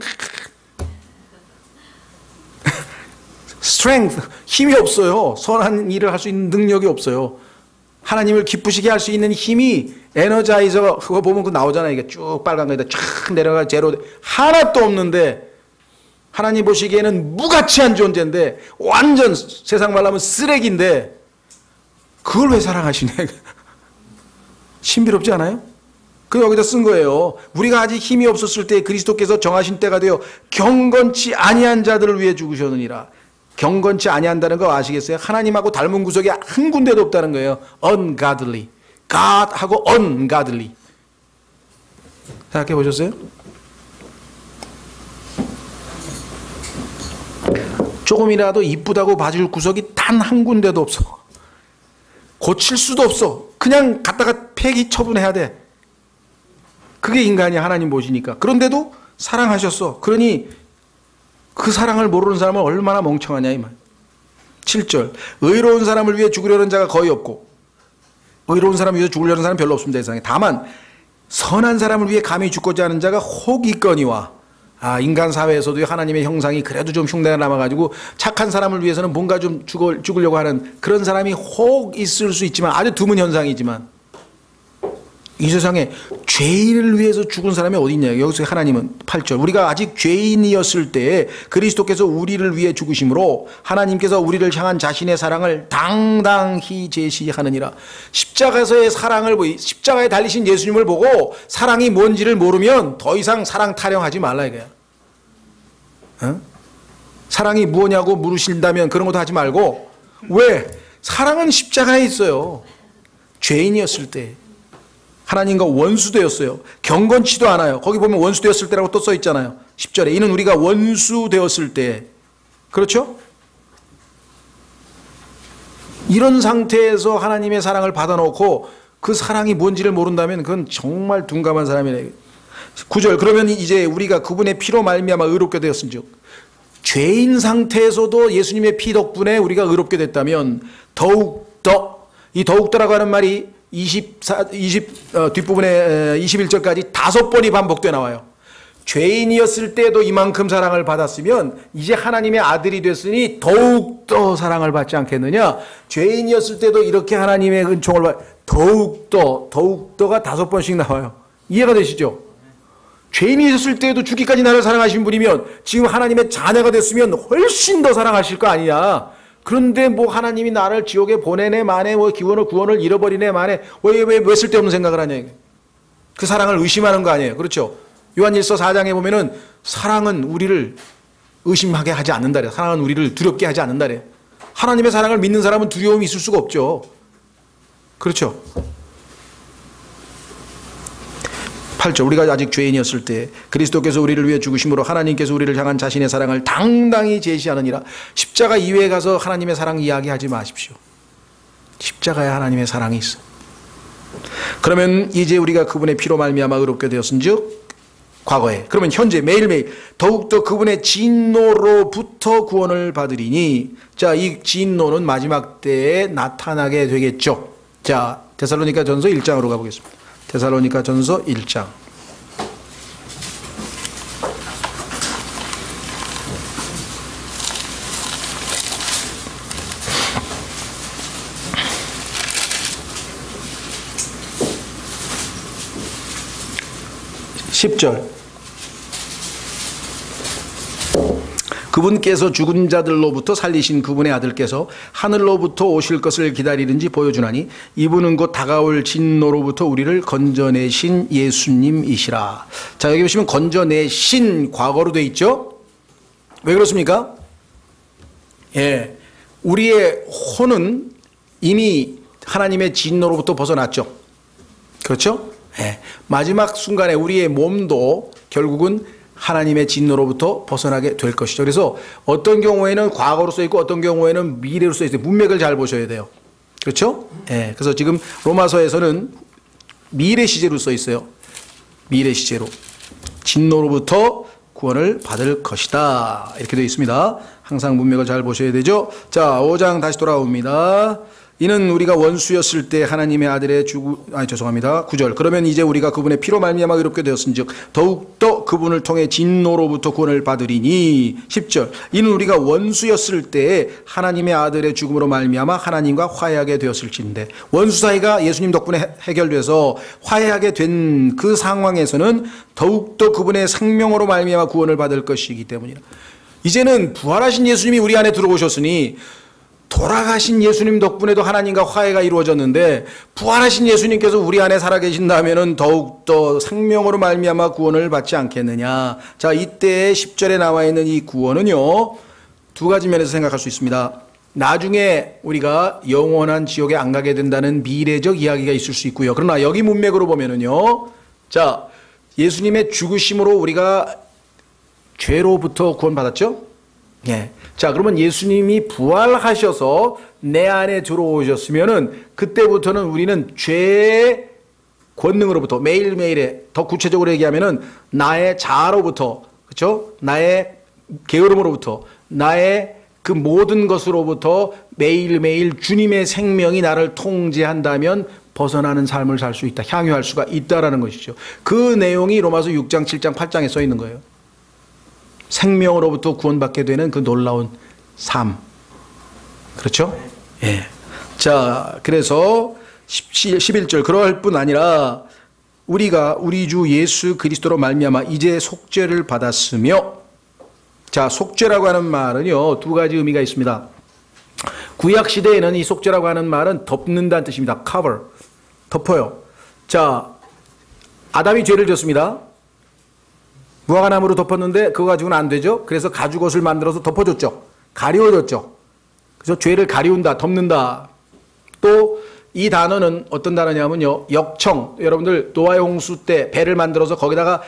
strength, 힘이 없어요. 선한 일을 할 수 있는 능력이 없어요. 하나님을 기쁘시게 할 수 있는 힘이 에너자이저 그거 보면 그 나오잖아요. 이게 쭉 빨간 거에다 쫙 내려가 제로 하나도 없는데 하나님 보시기에는 무가치한 존재인데 완전 세상 말로 하면 쓰레기인데 그걸 왜 사랑하시냐. 신비롭지 않아요? 그 여기다 쓴 거예요. 우리가 아직 힘이 없었을 때 그리스도께서 정하신 때가 되어 경건치 아니한 자들을 위해 죽으셨느니라. 경건치 아니한다는 거 아시겠어요? 하나님하고 닮은 구석이 한 군데도 없다는 거예요. ungodly. God하고 ungodly. 생각해 보셨어요? 조금이라도 이쁘다고 봐줄 구석이 단 한 군데도 없어. 고칠 수도 없어. 그냥 갖다가 폐기 처분해야 돼. 그게 인간이 하나님 보시니까. 그런데도 사랑하셨어. 그러니 그 사랑을 모르는 사람은 얼마나 멍청하냐 이 말. 7절. 의로운 사람을 위해 죽으려는 자가 거의 없고 의로운 사람을 위해 죽으려는 사람은 별로 없습니다. 세상에. 다만 선한 사람을 위해 감히 죽고자 하는 자가 혹 있거니와. 인간 사회에서도 하나님의 형상이 그래도 좀 흉내가 남아가지고 착한 사람을 위해서는 뭔가 좀 죽으려고 하는 그런 사람이 혹 있을 수 있지만 아주 드문 현상이지만 이 세상에 죄인을 위해서 죽은 사람이 어디 있냐. 여기서 하나님은 8절. 우리가 아직 죄인이었을 때에 그리스도께서 우리를 위해 죽으심으로 하나님께서 우리를 향한 자신의 사랑을 당당히 제시하느니라. 십자가에서의 사랑을 십자가에 달리신 예수님을 보고 사랑이 뭔지를 모르면 더 이상 사랑 타령하지 말라 이거야. 사랑이 무엇냐고 물으신다면 그런 것도 하지 말고. 왜? 사랑은 십자가에 있어요. 죄인이었을 때 하나님과 원수되었어요. 경건치도 않아요. 거기 보면 원수되었을 때라고 또 써 있잖아요. 10절에 이는 우리가 원수되었을 때. 그렇죠? 이런 상태에서 하나님의 사랑을 받아놓고 그 사랑이 뭔지를 모른다면 그건 정말 둔감한 사람이래. 9절 그러면 이제 우리가 그분의 피로 말미암아 의롭게 되었은즉 죄인 상태에서도 예수님의 피 덕분에 우리가 의롭게 됐다면 더욱더 이 더욱더라고 하는 말이 뒷부분에 21절까지 5번이 반복돼 나와요. 죄인이었을 때도 이만큼 사랑을 받았으면 이제 하나님의 아들이 됐으니 더욱더 사랑을 받지 않겠느냐. 죄인이었을 때도 이렇게 하나님의 은총을 더욱더가 5번씩 나와요. 이해가 되시죠? 죄인이었을 때도 죽기까지 나를 사랑하신 분이면 지금 하나님의 자녀가 됐으면 훨씬 더 사랑하실 거 아니냐. 그런데 뭐 하나님이 나를 지옥에 보내네 마네 뭐 구원을 잃어버리네 마네 왜 쓸데없는 생각을 하냐. 그 사랑을 의심하는 거 아니에요. 그렇죠? 요한일서 4장에 보면은 사랑은 우리를 의심하게 하지 않는다래. 사랑은 우리를 두렵게 하지 않는다래. 하나님의 사랑을 믿는 사람은 두려움이 있을 수가 없죠. 그렇죠? 8절 우리가 아직 죄인이었을 때 그리스도께서 우리를 위해 죽으심으로 하나님께서 우리를 향한 자신의 사랑을 당당히 제시하느니라. 십자가 이외에 가서 하나님의 사랑 이야기하지 마십시오. 십자가에 하나님의 사랑이 있어. 그러면 이제 우리가 그분의 피로 말미암아 의롭게 되었은즉 과거에 그러면 현재 매일매일 더욱더 그분의 진노로부터 구원을 받으리니 자, 이 진노는 마지막 때에 나타나게 되겠죠. 자, 데살로니가 전서 1장으로 가보겠습니다. 데살로니가 전서 1장 10절 그분께서 죽은 자들로부터 살리신 그분의 아들께서 하늘로부터 오실 것을 기다리는지 보여주나니 이분은 곧 다가올 진노로부터 우리를 건져내신 예수님이시라. 자, 여기 보시면 건져내신 과거로 돼 있죠. 왜 그렇습니까? 예, 우리의 혼은 이미 하나님의 진노로부터 벗어났죠. 그렇죠? 예, 마지막 순간에 우리의 몸도 결국은 하나님의 진노로부터 벗어나게 될 것이죠. 그래서 어떤 경우에는 과거로 써 있고 어떤 경우에는 미래로 써 있어요. 문맥을 잘 보셔야 돼요. 그렇죠? 예. 그래서 지금 로마서에서는 미래 시제로 써 있어요. 미래 시제로. 진노로부터 구원을 받을 것이다. 이렇게 되어 있습니다. 항상 문맥을 잘 보셔야 되죠. 자, 5장 다시 돌아옵니다. 이는 우리가 원수였을 때 하나님의 아들의 9절 그러면 이제 우리가 그분의 피로 말미암아 의롭게 되었은즉 더욱더 그분을 통해 진노로부터 구원을 받으리니 10절 이는 우리가 원수였을 때 하나님의 아들의 죽음으로 말미암아 하나님과 화해하게 되었을진데 원수 사이가 예수님 덕분에 해결돼서 화해하게 된 그 상황에서는 더욱더 그분의 생명으로 말미암아 구원을 받을 것이기 때문이라. 이제는 부활하신 예수님이 우리 안에 들어오셨으니 돌아가신 예수님 덕분에도 하나님과 화해가 이루어졌는데 부활하신 예수님께서 우리 안에 살아계신다면 더욱더 생명으로 말미암아 구원을 받지 않겠느냐. 자, 이때 10절에 나와 있는 이 구원은요 두 가지 면에서 생각할 수 있습니다. 나중에 우리가 영원한 지옥에 안 가게 된다는 미래적 이야기가 있을 수 있고요. 그러나 여기 문맥으로 보면은요, 자, 예수님의 죽으심으로 우리가 죄로부터 구원받았죠? 예. 자, 그러면 예수님이 부활하셔서 내 안에 들어오셨으면은 그때부터는 우리는 죄의 권능으로부터 매일매일에 더 구체적으로 얘기하면은 나의 자아로부터, 그렇죠? 나의 게으름으로부터, 나의 그 모든 것으로부터 매일매일 주님의 생명이 나를 통제한다면 벗어나는 삶을 살 수 있다. 향유할 수가 있다라는 것이죠. 그 내용이 로마서 6장, 7장, 8장에 써 있는 거예요. 생명으로부터 구원받게 되는 그 놀라운 삶. 그렇죠? 예. 자, 그래서 11절 그럴 뿐 아니라 우리가 우리 주 예수 그리스도로 말미암아 이제 속죄를 받았으며 자, 속죄라고 하는 말은요 두 가지 의미가 있습니다. 구약 시대에는 이 속죄라고 하는 말은 덮는다는 뜻입니다. cover. 덮어요. 자, 아담이 죄를 졌습니다. 무화과나무로 덮었는데 그거 가지고는 안 되죠. 그래서 가죽옷을 만들어서 덮어줬죠. 가리워줬죠. 그래서 죄를 가리운다, 덮는다. 또 이 단어는 어떤 단어냐면요. 역청. 여러분들 노아의 홍수 때 배를 만들어서 거기다가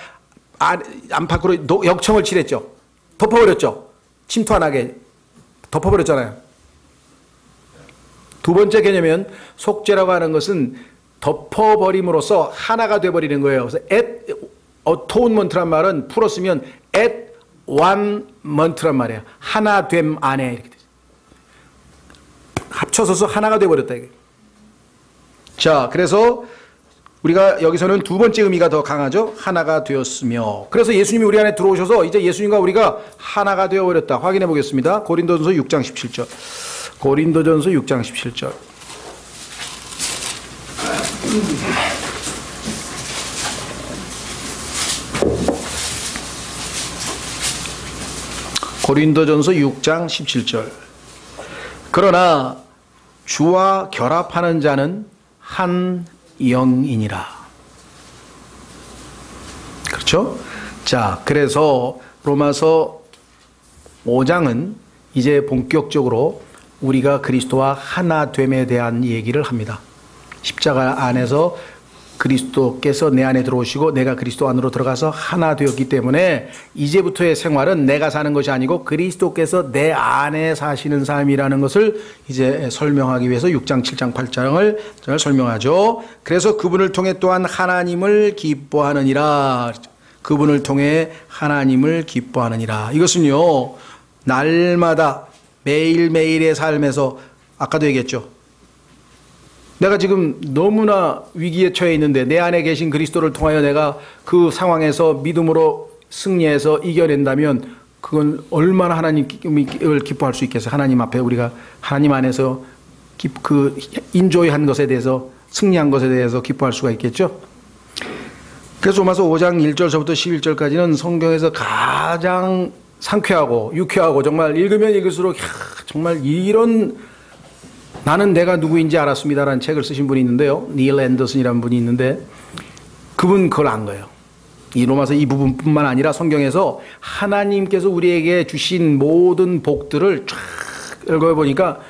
안팎으로 역청을 칠했죠. 덮어버렸죠. 침투 안 하게 덮어버렸잖아요. 두 번째 개념은 속죄라고 하는 것은 덮어버림으로써 하나가 돼버리는 거예요. 그래서 atonement란 말은 풀었으면 at one month란 말이에요. 하나됨 안에 이렇게 되죠. 합쳐서서 하나가 돼버렸다 이게. 자, 그래서 우리가 여기서는 두 번째 의미가 더 강하죠. 하나가 되었으며. 그래서 예수님이 우리 안에 들어오셔서 이제 예수님과 우리가 하나가 되어버렸다. 확인해 보겠습니다. 고린도전서 6장 17절. 고린도전서 6장 17절. 고린도전서 6장 17절. 그러나 주와 결합하는 자는 한 영이니라. 그렇죠? 자, 그래서 로마서 5장은 이제 본격적으로 우리가 그리스도와 하나 됨에 대한 얘기를 합니다. 십자가 안에서 그리스도께서 내 안에 들어오시고 내가 그리스도 안으로 들어가서 하나 되었기 때문에 이제부터의 생활은 내가 사는 것이 아니고 그리스도께서 내 안에 사시는 삶이라는 것을 이제 설명하기 위해서 6장, 7장, 8장을 설명하죠. 그래서 그분을 통해 또한 하나님을 기뻐하느니라. 그분을 통해 하나님을 기뻐하느니라. 이것은요, 날마다 매일매일의 삶에서 아까도 얘기했죠. 내가 지금 너무나 위기에 처해 있는데 내 안에 계신 그리스도를 통하여 내가 그 상황에서 믿음으로 승리해서 이겨낸다면 그건 얼마나 하나님을 기뻐할 수 있겠어요. 하나님 앞에 우리가 하나님 안에서 그 인조이한 것에 대해서 승리한 것에 대해서 기뻐할 수가 있겠죠. 그래서 로마서 5장 1절서부터 11절까지는 성경에서 가장 상쾌하고 유쾌하고 정말 읽으면 읽을수록 정말 이런 나는 내가 누구인지 알았습니다라는 책을 쓰신 분이 있는데요. 닐 앤더슨이라는 분이 있는데 그분 그걸 안 거예요. 이 로마서 이 부분뿐만 아니라 성경에서 하나님께서 우리에게 주신 모든 복들을 쫙 읽어보니까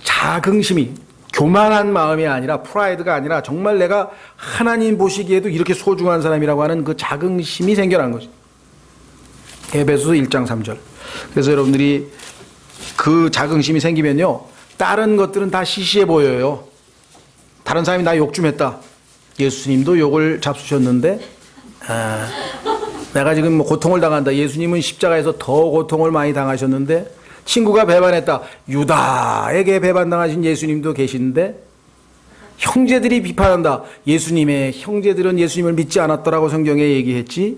자긍심이 교만한 마음이 아니라 프라이드가 아니라 정말 내가 하나님 보시기에도 이렇게 소중한 사람이라고 하는 그 자긍심이 생겨난 거죠. 에베소서 1장 3절. 그래서 여러분들이 그 자긍심이 생기면요, 다른 것들은 다 시시해 보여요. 다른 사람이 나 욕 좀 했다. 예수님도 욕을 잡수셨는데 내가 지금 뭐 고통을 당한다. 예수님은 십자가에서 더 고통을 많이 당하셨는데 친구가 배반했다. 유다에게 배반당하신 예수님도 계신데 형제들이 비판한다. 예수님의 형제들은 예수님을 믿지 않았더라고 성경에 얘기했지.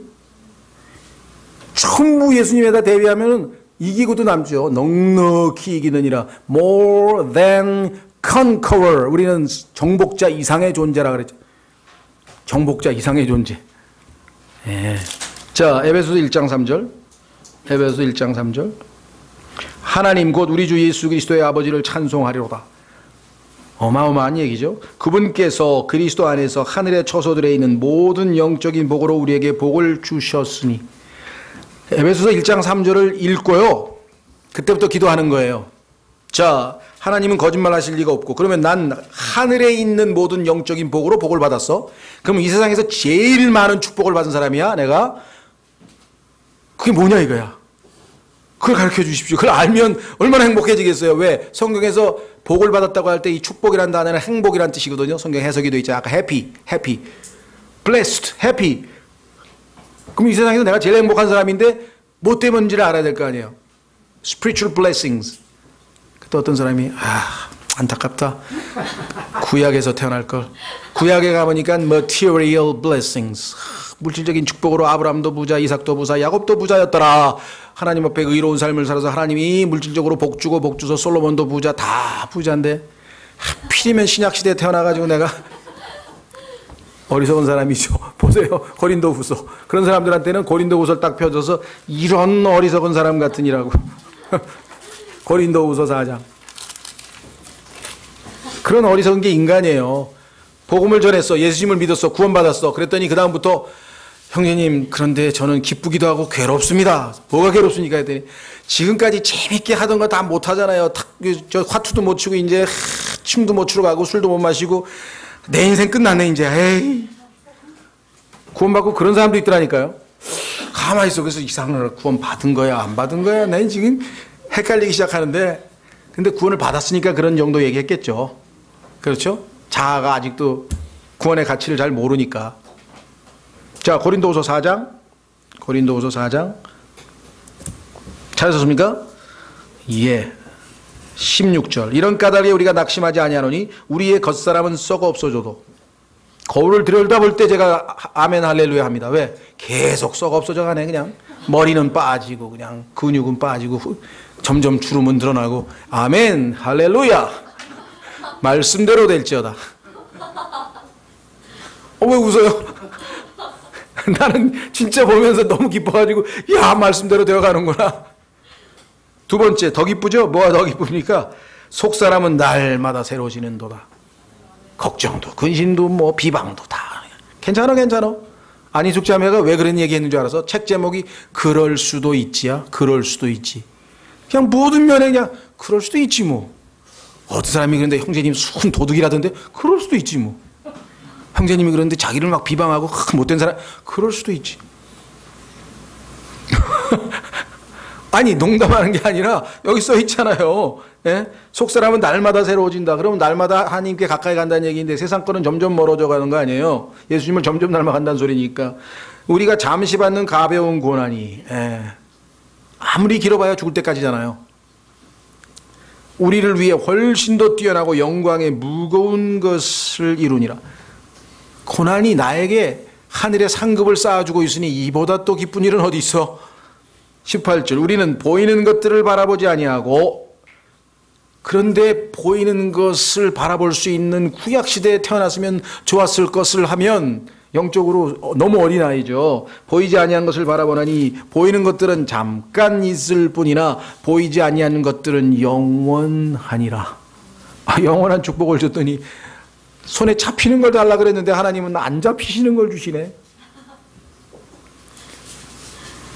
전부 예수님에다 대비하면 이기고도 남죠. 넉넉히 이기느니라. More than conqueror. 우리는 정복자 이상의 존재라 그랬죠. 정복자 이상의 존재. 예. 자, 에베소서 1장 3절. 에베소서 1장 3절. 하나님 곧 우리 주 예수 그리스도의 아버지를 찬송하리로다. 어마어마한 얘기죠. 그분께서 그리스도 안에서 하늘의 처소들에 있는 모든 영적인 복으로 우리에게 복을 주셨으니. 에베소서 1장 3절을 읽고요, 그때부터 기도하는 거예요. 자, 하나님은 거짓말 하실 리가 없고 그러면 난 하늘에 있는 모든 영적인 복으로 복을 받았어. 그럼 이 세상에서 제일 많은 축복을 받은 사람이야 내가. 그게 뭐냐 이거야. 그걸 가르쳐 주십시오. 그걸 알면 얼마나 행복해지겠어요. 왜? 성경에서 복을 받았다고 할 때 이 축복이라는 단어는 행복이라는 뜻이거든요. 성경 해석에도 있잖아요. 아까 happy, blessed, happy. 그럼 이 세상에서 내가 제일 행복한 사람인데 뭐 때문인지를 알아야 될 거 아니에요. spiritual blessings. 그때 어떤 사람이 안타깝다. 구약에서 태어날 걸. 구약에 가보니까 material blessings. 물질적인 축복으로 아브라함도 부자, 이삭도 부자, 야곱도 부자였더라. 하나님 앞에 의로운 삶을 살아서 하나님이 물질적으로 복 주고 복 주서 솔로몬도 부자, 다 부자인데 하필이면 신약시대에 태어나가지고 내가 어리석은 사람이죠. 보세요. 고린도후서. 그런 사람들한테는 고린도후서를 딱 펴줘서 이런 어리석은 사람 같으니라고. 고린도후서 4장. 그런 어리석은 게 인간이에요. 복음을 전했어. 예수님을 믿었어. 구원받았어. 그랬더니 그 다음부터 형제님 그런데 저는 기쁘기도 하고 괴롭습니다. 뭐가 괴롭습니까? 했더니 지금까지 재밌게 하던 거 다 못하잖아요. 저 화투도 못 치고 이제 춤도 못 추러 가고 술도 못 마시고 내 인생 끝났네 이제. 에이. 구원받고 그런 사람도 있더라니까요. 가만히 있어. 그래서 이상하게 구원 받은 거야 안 받은 거야 난 지금 헷갈리기 시작하는데, 근데 구원을 받았으니까 그런 정도 얘기했겠죠. 그렇죠? 자아가 아직도 구원의 가치를 잘 모르니까. 자, 고린도후서 4장. 고린도후서 4장. 찾으셨습니까? 예. 16절. 이런 까닭에 우리가 낙심하지 아니하노니 우리의 겉사람은 썩어 없어져도. 거울을 들여다볼 때 제가 아멘 할렐루야 합니다. 왜? 계속 썩어 없어져 가네. 그냥 머리는 빠지고 그냥 근육은 빠지고 점점 주름은 드러나고 아멘 할렐루야 말씀대로 될지어다. 왜 웃어요? 나는 진짜 보면서 너무 기뻐가지고 야 말씀대로 되어가는구나. 두 번째 더 기쁘죠? 뭐가 더 기쁩니까? 속사람은 날마다 새로워지는도다. 걱정도 근심도 뭐 비방도 다 괜찮아. 안희숙 자매가 왜 그런 얘기했는 줄 알아서 책 제목이 그럴 수도 있지야. 그럴 수도 있지. 그냥 모든 면에 그냥 그럴 수도 있지 뭐. 어떤 사람이 그런데 형제님 순 도둑이라던데 그럴 수도 있지 뭐. 형제님이 그런데 자기를 막 비방하고 못된 사람 그럴 수도 있지. 아니 농담하는 게 아니라 여기 써 있잖아요. 예? 속사람은 날마다 새로워진다. 그러면 날마다 하나님께 가까이 간다는 얘기인데 세상 거는 점점 멀어져 가는 거 아니에요. 예수님을 점점 닮아간다는 소리니까. 우리가 잠시 받는 가벼운 고난이 아무리 길어봐야 죽을 때까지잖아요. 우리를 위해 훨씬 더 뛰어나고 영광의 무거운 것을 이루니라. 고난이 나에게 하늘의 상급을 쌓아주고 있으니 이보다 또 기쁜 일은 어디 있어? 18절 우리는 보이는 것들을 바라보지 아니하고 그런데 보이는 것을 바라볼 수 있는 구약시대에 태어났으면 좋았을 것을 하면 영적으로 너무 어린아이죠. 보이지 아니한 것을 바라보나니 보이는 것들은 잠깐 있을 뿐이나 보이지 아니한 것들은 영원하니라. 영원한 축복을 줬더니 손에 잡히는 걸 달라 그랬는데 하나님은 안 잡히시는 걸 주시네.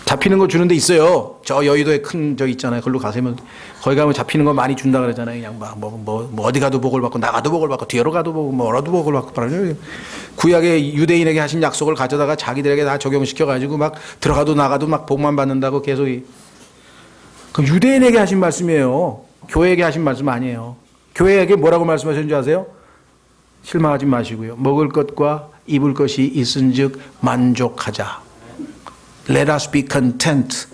잡히는 거 주는 데 있어요. 저 여의도에 큰 저 있잖아요. 걸로 가시면 거기 가면 잡히는 거 많이 준다 그러잖아요. 그냥 뭐 어디 가도 복을 받고 나가도 복을 받고 뒤로 가도 복을 뭐라도 복을 받고 구약의 유대인에게 하신 약속을 가져다가 자기들에게 다 적용시켜 가지고 막 들어가도 나가도 막 복만 받는다고 계속. 그 유대인에게 하신 말씀이에요. 교회에게 하신 말씀 아니에요. 교회에게 뭐라고 말씀하셨는지 아세요? 실망하지 마시고요. 먹을 것과 입을 것이 있은즉 만족하자. Let us be content.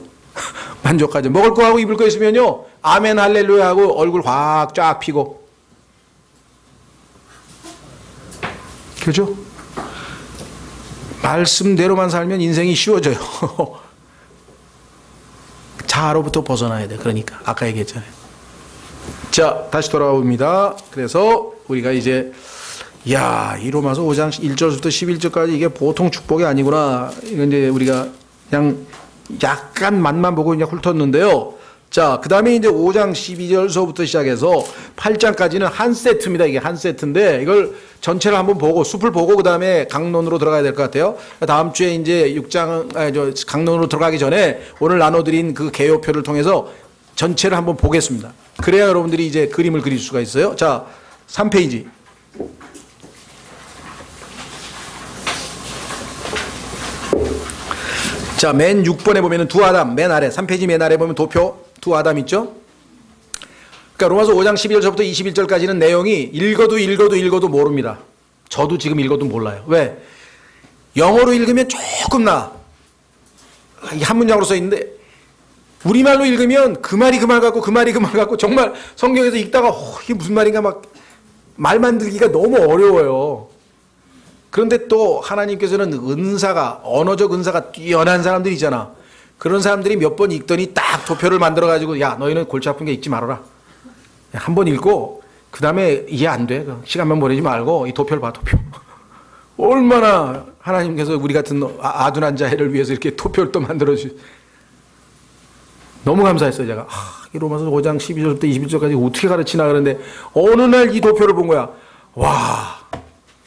만족하자. 먹을 거 하고 입을 거 있으면요. 아멘 할렐루야 하고 얼굴 확 쫙 피고. 그죠? 말씀대로만 살면 인생이 쉬워져요. 자아로부터 벗어나야 돼. 그러니까 아까 얘기했잖아요. 자, 다시 돌아옵니다. 그래서 우리가 이제 이 로마서 5장 1절부터 11절까지 이게 보통 축복이 아니구나. 이건 이제 우리가 그냥 약간 맛만 보고 그냥 훑었는데요. 자, 그 다음에 이제 5장 12절서부터 시작해서 8장까지는 한 세트입니다. 이게 한 세트인데 이걸 전체를 한번 보고 숲을 보고 그 다음에 강론으로 들어가야 될 것 같아요. 다음 주에 이제 강론으로 들어가기 전에 오늘 나눠드린 그 개요표를 통해서 전체를 한번 보겠습니다. 그래야 여러분들이 이제 그림을 그릴 수가 있어요. 자, 3페이지. 자, 맨 6번에 보면은 두 아담, 맨 아래, 3페이지 맨 아래 보면 도표, 두 아담 있죠? 그러니까 로마서 5장 11절부터 21절까지는 내용이 읽어도 모릅니다. 저도 지금 읽어도 몰라요. 왜? 영어로 읽으면 조금 한 문장으로 써 있는데, 우리말로 읽으면 그 말이 그 말 같고 그 말이 그 말 같고 정말 성경에서 읽다가 이게 무슨 말인가 막 말 만들기가 너무 어려워요. 그런데 또 하나님께서는 언어적 은사가 뛰어난 사람들이 있잖아. 그런 사람들이 몇 번 읽더니 딱 도표를 만들어가지고 야, 너희는 골치 아픈 게 읽지 말아라. 한 번 읽고 그 다음에 이해 안 돼. 시간만 보내지 말고 이 도표를 봐, 도표. 얼마나 하나님께서 우리 같은 아둔한 자를 위해서 이렇게 도표를 또 만들어주시. 너무 감사했어요, 제가. 이 로마서 5장 12절부터 21절까지 어떻게 가르치나 그러는데 어느 날 이 도표를 본 거야. 와.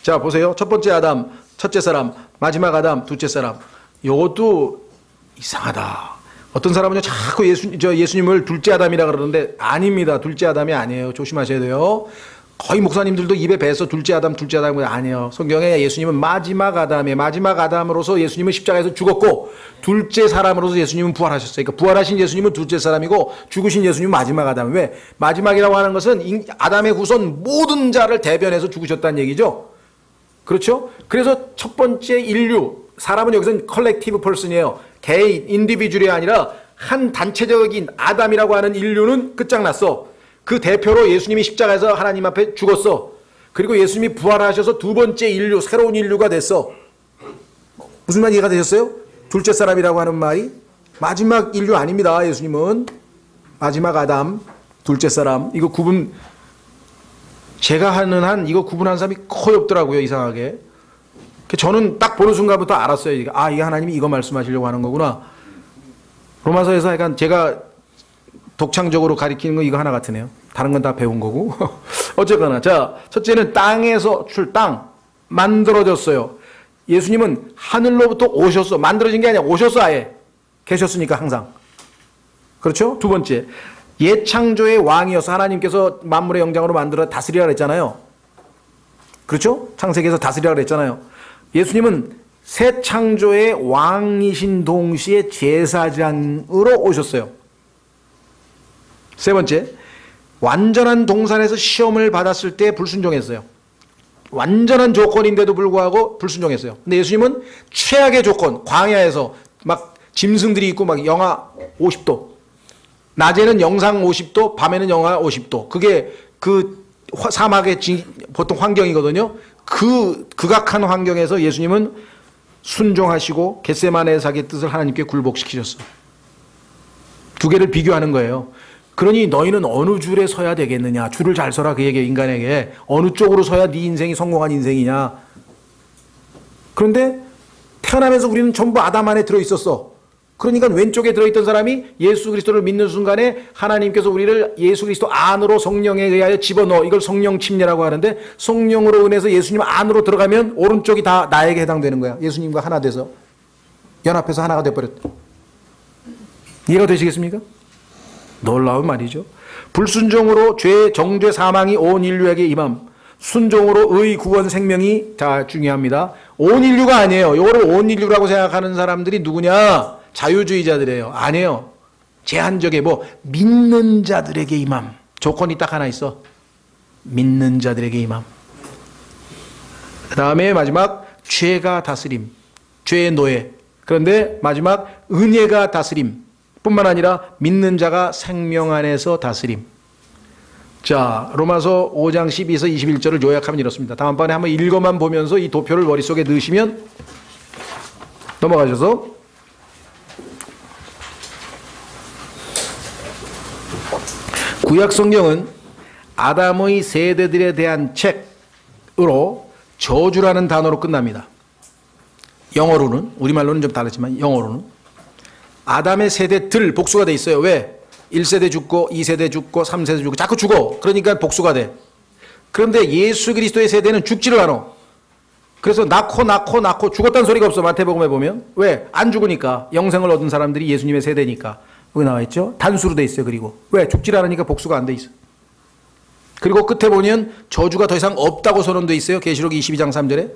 자, 보세요. 첫 번째 아담, 첫째 사람, 마지막 아담, 둘째 사람. 이것도 이상하다. 어떤 사람은요, 자꾸 예수님을 둘째 아담이라 그러는데 아닙니다. 둘째 아담이 아니에요. 조심하셔야 돼요. 거의 목사님들도 입에 배서 둘째 아담 아니에요. 성경에 예수님은 마지막 아담으로서 예수님은 십자가에서 죽었고 둘째 사람으로서 예수님은 부활하셨어요. 그러니까 부활하신 예수님은 둘째 사람이고 죽으신 예수님은 마지막 아담. 왜? 마지막이라고 하는 것은 아담의 후손 모든 자를 대변해서 죽으셨다는 얘기죠. 그렇죠? 그래서 첫 번째 인류, 사람은 여기서는 컬렉티브 펄슨이에요. 개인, 인디비주얼이 아니라 한 단체적인 아담이라고 하는 인류는 끝장났어. 그 대표로 예수님이 십자가에서 하나님 앞에 죽었어. 그리고 예수님이 부활하셔서 두 번째 인류, 새로운 인류가 됐어. 무슨 말 이해가 되셨어요? 둘째 사람이라고 하는 말이 마지막 인류 아닙니다. 예수님은 마지막 아담, 둘째 사람. 이거 제가 하는 한 이거 구분하는 사람이 거의 없더라고요. 이상하게. 저는 딱 보는 순간부터 알았어요. 이게 하나님이 이거 말씀하시려고 하는 거구나. 로마서에서 약간 제가 독창적으로 가리키는 거 이거 하나 같으네요. 다른 건 다 배운 거고. 어쨌거나. 자, 첫째는 땅에서 땅. 만들어졌어요. 예수님은 하늘로부터 오셨어. 만들어진 게 아니라 오셨어, 아예. 계셨으니까 항상. 그렇죠? 두 번째. 옛 창조의 왕이어서 하나님께서 만물의 영장으로 만들어 다스리라 그랬잖아요. 그렇죠? 창세기에서 다스리라 그랬잖아요. 예수님은 새 창조의 왕이신 동시에 제사장으로 오셨어요. 세 번째, 완전한 동산에서 시험을 받았을 때 불순종했어요. 완전한 조건인데도 불구하고 불순종했어요. 근데 예수님은 최악의 조건, 광야에서 막 짐승들이 있고 막 영하 50도, 낮에는 영상 50도, 밤에는 영하 50도. 그게 그 사막의 보통 환경이거든요. 그 극악한 환경에서 예수님은 순종하시고 겟세마네 사기의 뜻을 하나님께 굴복시키셨어요. 두 개를 비교하는 거예요. 그러니 너희는 어느 줄에 서야 되겠느냐. 줄을 잘 서라 그에게, 인간에게. 어느 쪽으로 서야 네 인생이 성공한 인생이냐. 그런데 태어나면서 우리는 전부 아담 안에 들어있었어. 그러니까 왼쪽에 들어있던 사람이 예수 그리스도를 믿는 순간에 하나님께서 우리를 예수 그리스도 안으로 성령에 의하여 집어넣어. 이걸 성령 침례라고 하는데, 성령으로 인해서 예수님 안으로 들어가면 오른쪽이 다 나에게 해당되는 거야. 예수님과 하나 돼서 연합해서 하나가 돼버렸다. 이해가 되시겠습니까? 놀라운 말이죠. 불순종으로 죄, 정죄, 사망이 온 인류에게 임함. 순종으로 의, 구원, 생명이 다 중요합니다. 온 인류가 아니에요. 이거를 온 인류라고 생각하는 사람들이 누구냐? 자유주의자들이에요. 아니에요. 제한적에 믿는 자들에게 임함. 조건이 딱 하나 있어. 믿는 자들에게 임함. 그 다음에 마지막 죄가 다스림. 죄의 노예. 그런데 마지막 은혜가 다스림. 뿐만 아니라 믿는 자가 생명 안에서 다스림. 자, 로마서 5장 12에서 21절을 요약하면 이렇습니다. 다음번에 한번 읽어만 보면서 이 도표를 머릿속에 넣으시면 넘어가셔서 구약 성경은 아담의 세대들에 대한 책으로 저주라는 단어로 끝납니다. 영어로는, 우리말로는 좀 다르지만 영어로는 아담의 세대들 복수가 돼 있어요. 왜? 1세대 죽고 2세대 죽고 3세대 죽고 자꾸 죽어. 그러니까 복수가 돼. 그런데 예수 그리스도의 세대는 죽지를 않아. 그래서 낳고 죽었다는 소리가 없어. 마태복음에 보면. 왜? 안 죽으니까. 영생을 얻은 사람들이 예수님의 세대니까. 여기 나와 있죠. 단수로 돼 있어요. 그리고 왜? 죽질 않으니까 복수가 안 돼 있어. 그리고 끝에 보면 저주가 더 이상 없다고 선언돼 있어요. 계시록 22장 3절에.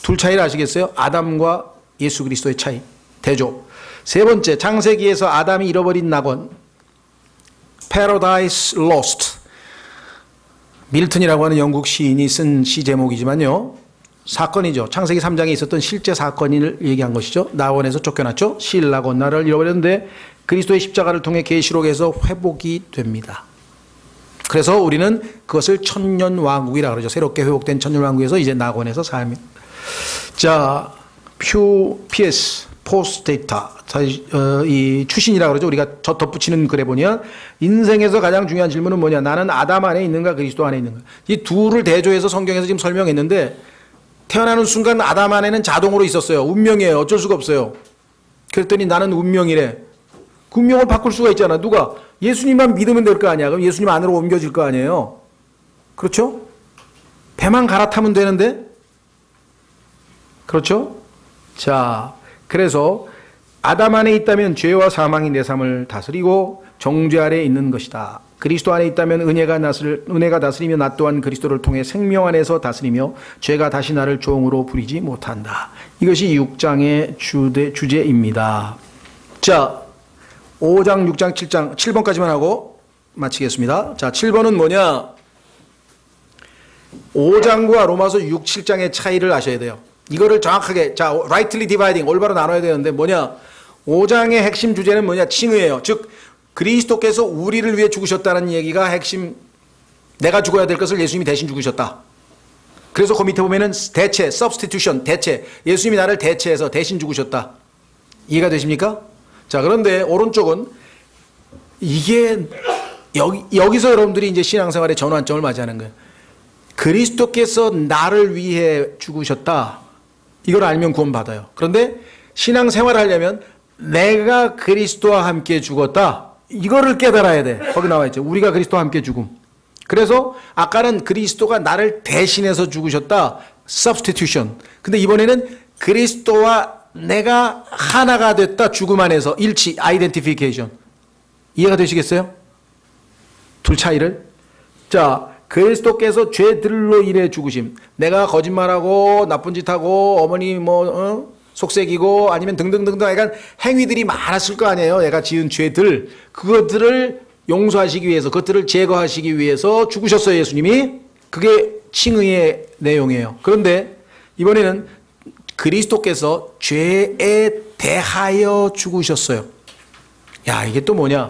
둘 차이를 아시겠어요? 아담과 예수 그리스도의 차이. 대조. 세 번째, 창세기에서 아담이 잃어버린 낙원, Paradise Lost. 밀턴이라고 하는 영국 시인이 쓴 시 제목이지만요, 사건이죠. 창세기 3장에 있었던 실제 사건을 얘기한 것이죠. 낙원에서 쫓겨났죠. 신라고 나를 잃어버렸는데 그리스도의 십자가를 통해 계시록에서 회복이 됩니다. 그래서 우리는 그것을 천년왕국이라고 그러죠. 새롭게 회복된 천년왕국에서 이제 낙원에서 삽니다. 자, PS 포스테이타, 이 추신이라고 그러죠. 우리가 저 덧붙이는 글에 보면 인생에서 가장 중요한 질문은 뭐냐? 나는 아담 안에 있는가 그리스도 안에 있는가? 이 둘을 대조해서 성경에서 지금 설명했는데, 태어나는 순간 아담 안에는 자동으로 있었어요. 운명이에요. 어쩔 수가 없어요. 그랬더니 나는 운명이래. 그 운명을 바꿀 수가 있잖아. 누가? 예수님만 믿으면 될 거 아니야. 그럼 예수님 안으로 옮겨질 거 아니에요. 그렇죠? 배만 갈아타면 되는데? 그렇죠? 자, 그래서 아담 안에 있다면 죄와 사망이 내 삶을 다스리고 정죄 아래에 있는 것이다. 그리스도 안에 있다면 은혜가 다스리며 나 또한 그리스도를 통해 생명 안에서 다스리며 죄가 다시 나를 종으로 부리지 못한다. 이것이 6장의 주제입니다. 자, 5장, 6장, 7장, 7번까지만 하고 마치겠습니다. 자, 7번은 뭐냐? 5장과 로마서 6, 7장의 차이를 아셔야 돼요. 이거를 정확하게, 자, rightly dividing, 올바로 나눠야 되는데 뭐냐? 5장의 핵심 주제는 뭐냐? 칭의예요. 즉, 그리스도께서 우리를 위해 죽으셨다는 얘기가 핵심, 내가 죽어야 될 것을 예수님이 대신 죽으셨다. 그래서 그 밑에 보면은 대체, substitution, 대체. 예수님이 나를 대체해서 대신 죽으셨다. 이해가 되십니까? 자, 그런데 오른쪽은 이게 여기서 여러분들이 이제 신앙생활의 전환점을 맞이하는 거예요. 그리스도께서 나를 위해 죽으셨다. 이걸 알면 구원받아요. 그런데 신앙생활을 하려면 내가 그리스도와 함께 죽었다. 이거를 깨달아야 돼. 거기 나와 있죠. 우리가 그리스도와 함께 죽음. 그래서 아까는 그리스도가 나를 대신해서 죽으셨다. substitution. 근데 이번에는 그리스도와 내가 하나가 됐다. 죽음 안에서 일치, identification. 이해가 되시겠어요? 둘 차이를. 자, 그리스도께서 죄들로 인해 죽으심. 내가 거짓말하고 나쁜 짓하고 어머니 속색이고 아니면 등등등등 약간 행위들이 많았을 거 아니에요. 내가 지은 죄들. 그것들을 용서하시기 위해서, 그것들을 제거하시기 위해서 죽으셨어요, 예수님이. 그게 칭의의 내용이에요. 그런데 이번에는 그리스도께서 죄에 대하여 죽으셨어요. 야, 이게 또 뭐냐?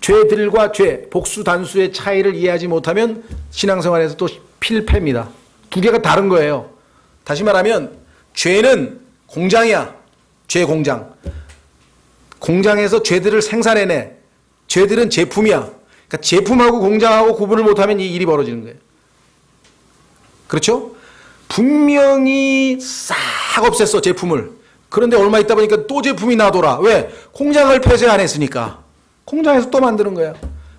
죄들과 죄, 복수 단수의 차이를 이해하지 못하면 신앙생활에서 또 필패입니다. 두 개가 다른 거예요. 다시 말하면 죄는 공장이야. 죄 공장. 공장에서 죄들을 생산해내. 죄들은 제품이야. 그러니까 제품하고 공장하고 구분을 못하면 이 일이 벌어지는 거예요. 그렇죠? 분명히 싹 없앴어, 제품을. 그런데 얼마 있다 보니까 또 제품이 나더라. 왜? 공장을 폐쇄 안 했으니까. 공장에서 또 만드는 거야.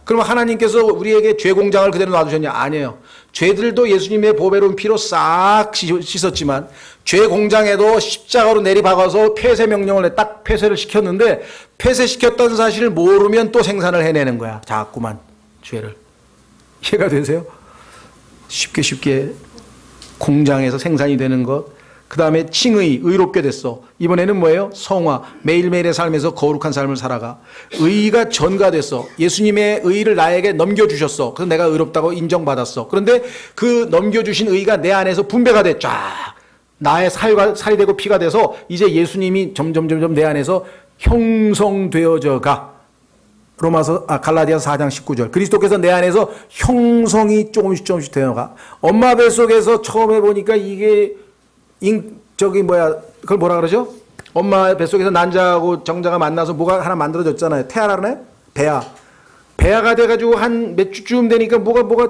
그럼 하나님께서 우리에게 죄 공장을 그대로 놔두셨냐? 아니에요. 죄들도 예수님의 보배로운 피로 싹 씻었지만 죄 공장에도 십자가로 내리박아서 폐쇄 명령을 딱 폐쇄를 시켰는데 폐쇄시켰던 사실을 모르면 또 생산을 해내는 거야. 자꾸만 죄를. 이해가 되세요? 쉽게 공장에서 생산이 되는 것. 그 다음에 칭의, 의롭게 됐어. 이번에는 뭐예요? 성화, 매일매일의 삶에서 거룩한 삶을 살아가. 의가 전가됐어. 예수님의 의를 나에게 넘겨주셨어. 그래서 내가 의롭다고 인정받았어. 그런데 그 넘겨주신 의가 내 안에서 분배가 돼. 쫙. 나의 살이 되고 피가 돼서 이제 예수님이 점점 내 안에서 형성되어져 가. 갈라디아서 4장 19절. 그리스도께서 내 안에서 형성이 조금씩 되어가. 엄마 뱃속에서 처음 해보니까 이게 그걸 뭐라 그러죠? 엄마 뱃속에서 난자하고 정자가 만나서 뭐가 하나 만들어졌잖아요. 태아라 그러네? 배아가 돼가지고 한 몇 주쯤 되니까 뭐가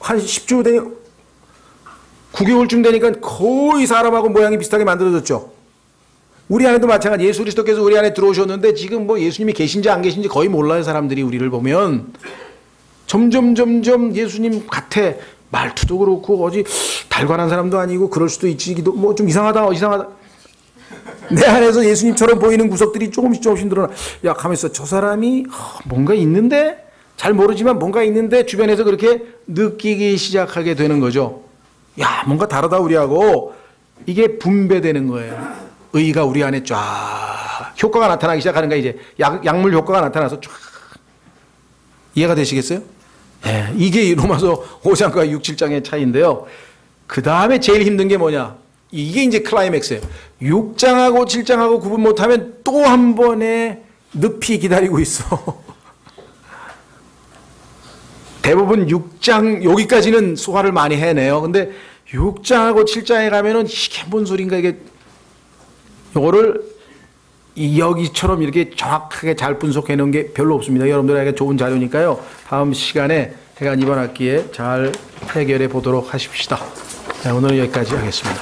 한 10주 되니 9개월쯤 되니까 거의 사람하고 모양이 비슷하게 만들어졌죠. 우리 안에도 마찬가지. 예수 그리스도께서 우리 안에 들어오셨는데 지금 뭐 예수님이 계신지 안 계신지 거의 몰라요. 사람들이 우리를 보면. 점점 예수님 같아. 말투도 그렇고 어디 달관한 사람도 아니고 그럴 수도 있지. 뭐 좀 이상하다. 내 안에서 예수님처럼 보이는 구석들이 조금씩 드러나. 야, 가만있어. 저 사람이 뭔가 있는데 잘 모르지만 뭔가 있는데 주변에서 그렇게 느끼기 시작하게 되는 거죠. 야, 뭔가 다르다 우리하고. 이게 분배되는 거예요. 의가 우리 안에 쫙 효과가 나타나기 시작하는 거야. 이제 약물 효과가 나타나서 쫙. 이해가 되시겠어요? 네, 이게 로마서 5장과 6, 7장의 차이인데요. 그 다음에 제일 힘든 게 뭐냐? 이게 이제 클라이맥스예요. 6장하고 7장하고 구분 못하면 또 한 번의 늪이 기다리고 있어. 대부분 6장 여기까지는 소화를 많이 해내요. 근데 6장하고 7장에 가면은 이게 뭔 소린가 이게 요거를 여기처럼 이렇게 정확하게 잘 분석해 놓은 게 별로 없습니다. 여러분들에게 좋은 자료니까요. 다음 시간에 제가 이번 학기에 잘 해결해 보도록 하십시다. 네, 오늘은 여기까지 하겠습니다.